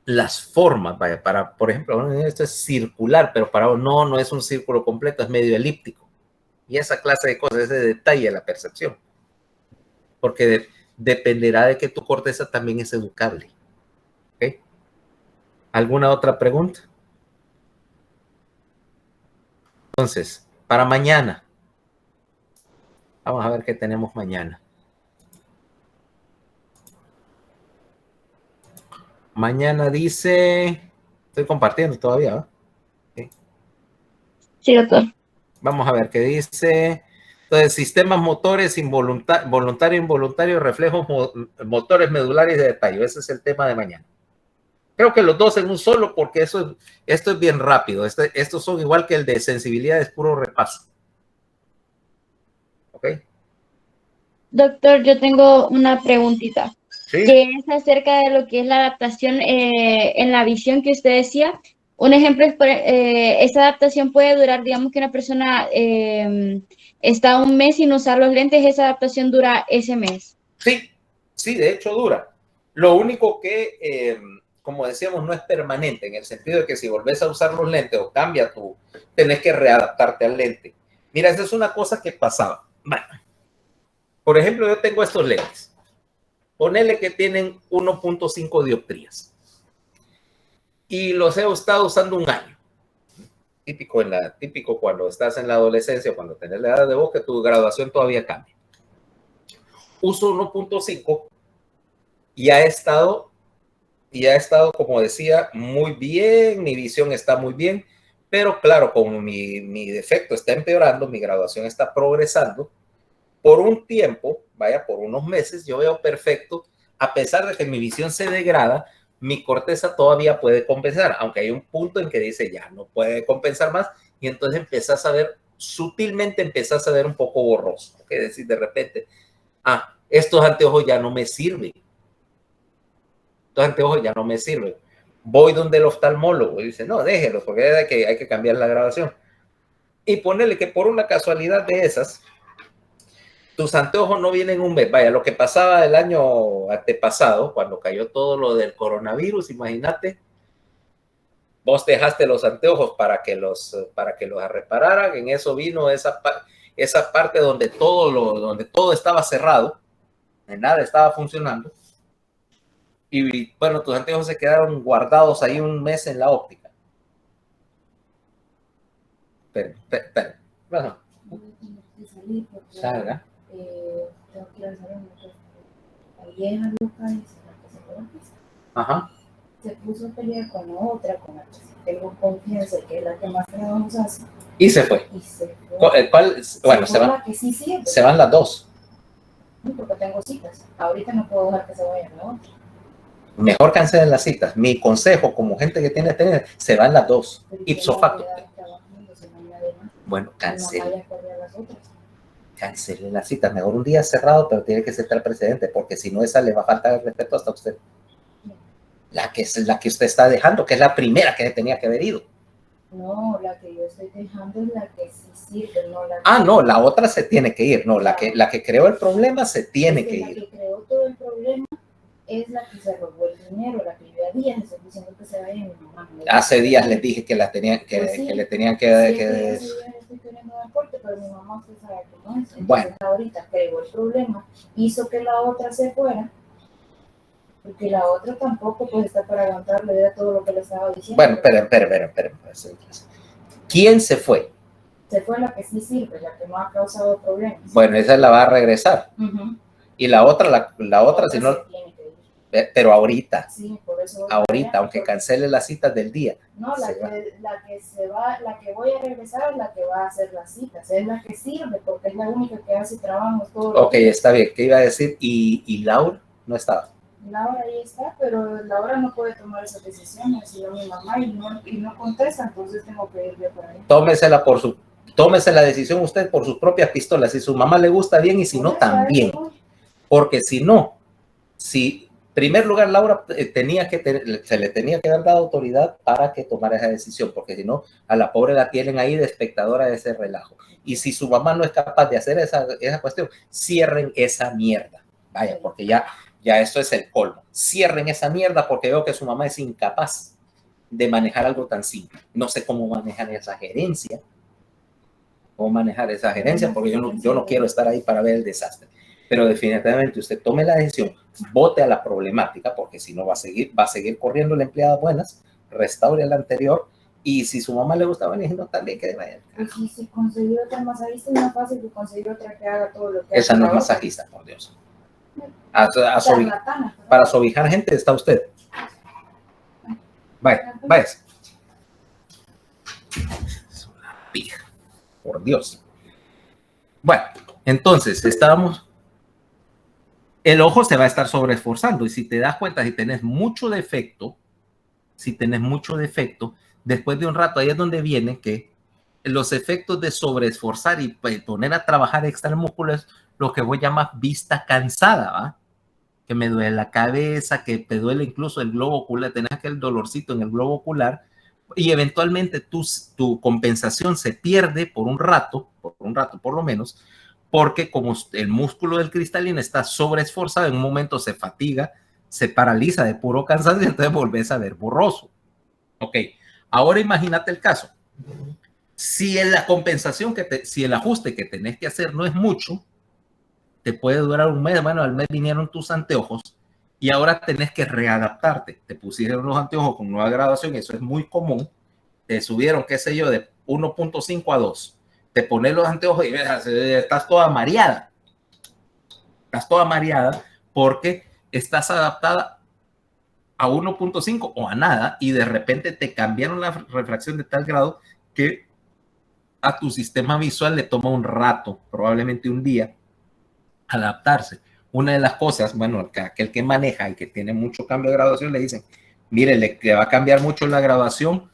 las formas, vaya, por ejemplo, esto es circular, pero para no es un círculo completo, es medio elíptico. Y esa clase de cosas, ese detalle de la percepción. Porque dependerá de que tu corteza también es educable. ¿Okay? ¿Alguna otra pregunta? Entonces, para mañana. Vamos a ver qué tenemos mañana. Mañana dice... Estoy compartiendo todavía, ¿va? ¿Okay? Sí, doctor. Vamos a ver qué dice. Entonces, sistemas motores voluntario, involuntario, reflejos motores medulares de detalle. Ese es el tema de mañana. Creo que los dos en un solo, porque esto es bien rápido. Estos son igual que el de sensibilidad, es puro repaso. ¿Ok? Doctor, yo tengo una preguntita, ¿Sí? que es acerca de lo que es la adaptación en la visión que usted decía. Un ejemplo es, esa adaptación puede durar, digamos que una persona está un mes sin usar los lentes, esa adaptación dura ese mes. Sí, de hecho dura. Lo único que, como decíamos, no es permanente, en el sentido de que si volvés a usar los lentes o cambia tenés que readaptarte al lente. Mira, esa es una cosa que pasaba. Bueno, por ejemplo, yo tengo estos lentes. Ponele que tienen 1.5 dioptrías. Y los he estado usando un año. Típico cuando estás en la adolescencia, cuando tenés la edad de vos, que tu graduación todavía cambia. Uso 1.5 y ha estado, como decía, muy bien, mi visión está muy bien, pero claro, como mi defecto está empeorando, mi graduación está progresando, por un tiempo, por unos meses, yo veo perfecto, a pesar de que mi visión se degrada, mi corteza todavía puede compensar, aunque hay un punto en que dice ya no puede compensar más, y entonces empezás a ver, sutilmente empezás a ver un poco borroso, es decir, de repente, estos anteojos ya no me sirven, voy donde el oftalmólogo y dice, no, déjelo, porque hay que cambiar la graduación, y ponerle que por una casualidad de esas, tus anteojos no vienen un mes. Vaya, lo que pasaba el año antepasado, cuando cayó todo lo del coronavirus, imagínate, vos dejaste los anteojos para que los repararan, en eso vino esa parte donde todo estaba cerrado, nada estaba funcionando, y bueno, tus anteojos se quedaron guardados ahí un mes en la óptica. Pero, bueno, salga. Tengo que ir a saber la vieja loca Ajá. se puso a pelear con la otra, con la que tengo confianza que es la que más trabajos hace. Y se fue. Bueno, se van. Sí se van las dos. Porque tengo citas. Ahorita no puedo dejar que se vayan la otra. Mejor cancelen las citas. Mi consejo, como gente que tiene se van las dos. Ipso facto. Bueno, cancelen las citas. Mejor un día cerrado, pero tiene que sentar precedente, porque si no, esa le va a faltar el respeto hasta usted. La que usted está dejando, que es la primera que tenía que haber ido. No, la que yo estoy dejando es la que sí sirve, no la que... No, la otra se tiene que ir. No, la que creó el problema se tiene que ir. La que creó todo el problema es la que se robó el dinero, la que yo a días estoy diciendo que se vaya mi mamá. Hace días les dije que le tenían que estoy queriendo un aporte, pero mi mamá usted sabe cómo es. Entonces, bueno, ahorita creó el problema, hizo que la otra se fuera, porque la otra tampoco pues está para aguantarle de todo lo que le estaba diciendo. Bueno, espera. ¿Quién se fue? Se fue la que sí sirve, la que no ha causado problemas. Bueno, esa la va a regresar. Y la otra si no... Pero ahorita. Sí, por eso ahorita, aunque cancele las citas del día. No, la que se va, la que voy a regresar es la que va a hacer las citas, es la que sirve, porque es la única que hace trabajos todos los días. Está bien. ¿Qué iba a decir? ¿Y Laura? No estaba. Laura ahí está, pero Laura no puede tomar esas decisiones, sino mi mamá, y no contesta, entonces tengo que ir yo por ahí. Tómese la decisión usted por sus propias pistolas. Si su mamá le gusta bien y si no, también. Porque si no, en primer lugar, Laura se le tenía que haber dado autoridad para que tomara esa decisión, porque si no, a la pobre la tienen ahí de espectadora de ese relajo. Y si su mamá no es capaz de hacer esa cuestión, cierren esa mierda. Vaya, porque ya esto es el colmo. Cierren esa mierda porque veo que su mamá es incapaz de manejar algo tan simple. No sé cómo manejar esa gerencia. Porque yo no quiero estar ahí para ver el desastre. Pero definitivamente usted tome la decisión, vote a la problemática, porque si no va a seguir corriendo la empleada buenas, restaure la anterior, y si su mamá le gusta venir, no, también que vaya. Y si consiguió otra masajista, es más fácil que conseguir otra que haga todo lo que esa no es masajista, por Dios. Para sobijar gente está usted. Vaya. Es una pija, por Dios. Bueno, entonces el ojo se va a estar sobreesforzando y si te das cuenta, si tenés mucho defecto, después de un rato, ahí es donde viene que los efectos de sobreesforzar y poner a trabajar extra el músculo es lo que voy a llamar vista cansada, ¿va? Que me duele la cabeza, que te duele incluso el globo ocular, tenés aquel dolorcito en el globo ocular y eventualmente tu compensación se pierde por un rato por lo menos, porque como el músculo del cristalino está sobreesforzado, en un momento se fatiga, se paraliza de puro cansancio y entonces volvés a ver borroso. Ok, ahora imagínate el caso. Si la compensación, si el ajuste que tenés que hacer no es mucho, te puede durar un mes. Bueno, al mes vinieron tus anteojos y ahora tenés que readaptarte. Te pusieron los anteojos con nueva graduación, eso es muy común. Te subieron, qué sé yo, de 1.5 a 2. Te pones los anteojos y estás toda mareada. Estás toda mareada porque estás adaptada a 1.5 o a nada y de repente te cambiaron la refracción de tal grado que a tu sistema visual le toma un rato, probablemente un día, adaptarse. Una de las cosas, bueno, que aquel que maneja y que tiene mucho cambio de graduación le dicen, mire, le va a cambiar mucho la graduación,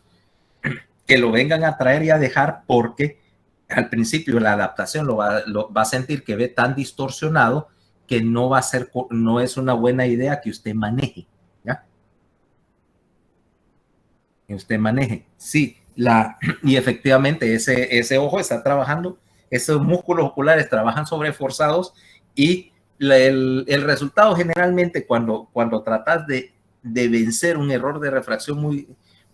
que lo vengan a traer y a dejar porque al principio la adaptación lo va a sentir que ve tan distorsionado que no es una buena idea que usted maneje, ¿ya? Que usted maneje, sí, y efectivamente ese ojo está trabajando, esos músculos oculares trabajan sobreesforzados y el resultado generalmente cuando tratas de vencer un error de refracción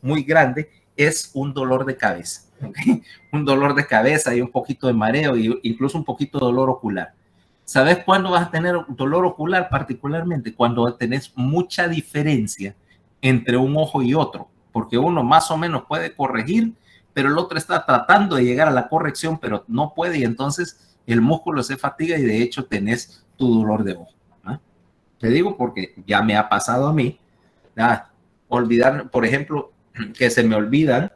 muy grande es un dolor de cabeza, ¿okay? Un dolor de cabeza y un poquito de mareo e incluso un poquito de dolor ocular. ¿Sabes cuándo vas a tener dolor ocular particularmente? Cuando tenés mucha diferencia entre un ojo y otro, porque uno más o menos puede corregir, pero el otro está tratando de llegar a la corrección, pero no puede y entonces el músculo se fatiga y de hecho tenés tu dolor de ojo, ¿eh? Te digo porque ya me ha pasado a mí, olvidar, por ejemplo, que se me olvidan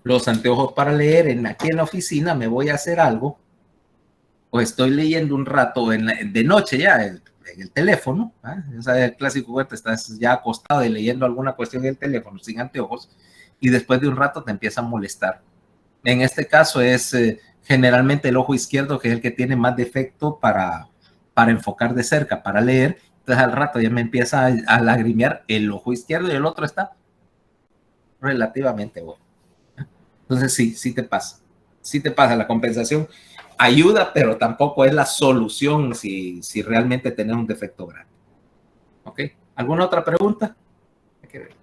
los anteojos para leer aquí en la oficina, me voy a hacer algo o estoy leyendo un rato de noche ya en el teléfono, ¿eh? ¿Sabes? El clásico que te estás ya acostado y leyendo alguna cuestión en el teléfono sin anteojos y después de un rato te empieza a molestar. En este caso es generalmente el ojo izquierdo, que es el que tiene más defecto para enfocar de cerca, para leer. Entonces al rato ya me empieza a lagrimear el ojo izquierdo y el otro está relativamente bueno. Entonces sí te pasa. Sí te pasa. La compensación ayuda, pero tampoco es la solución si realmente tenés un defecto grande. ¿Ok? ¿Alguna otra pregunta? Hay que ver.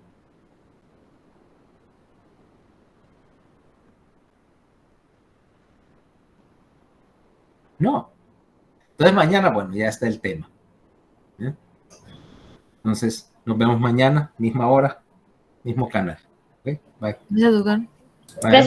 No. Entonces mañana, bueno, ya está el tema. ¿Eh? Entonces, nos vemos mañana, misma hora, mismo canal. ¿Okay? Bye. Gracias, doctor. Bye.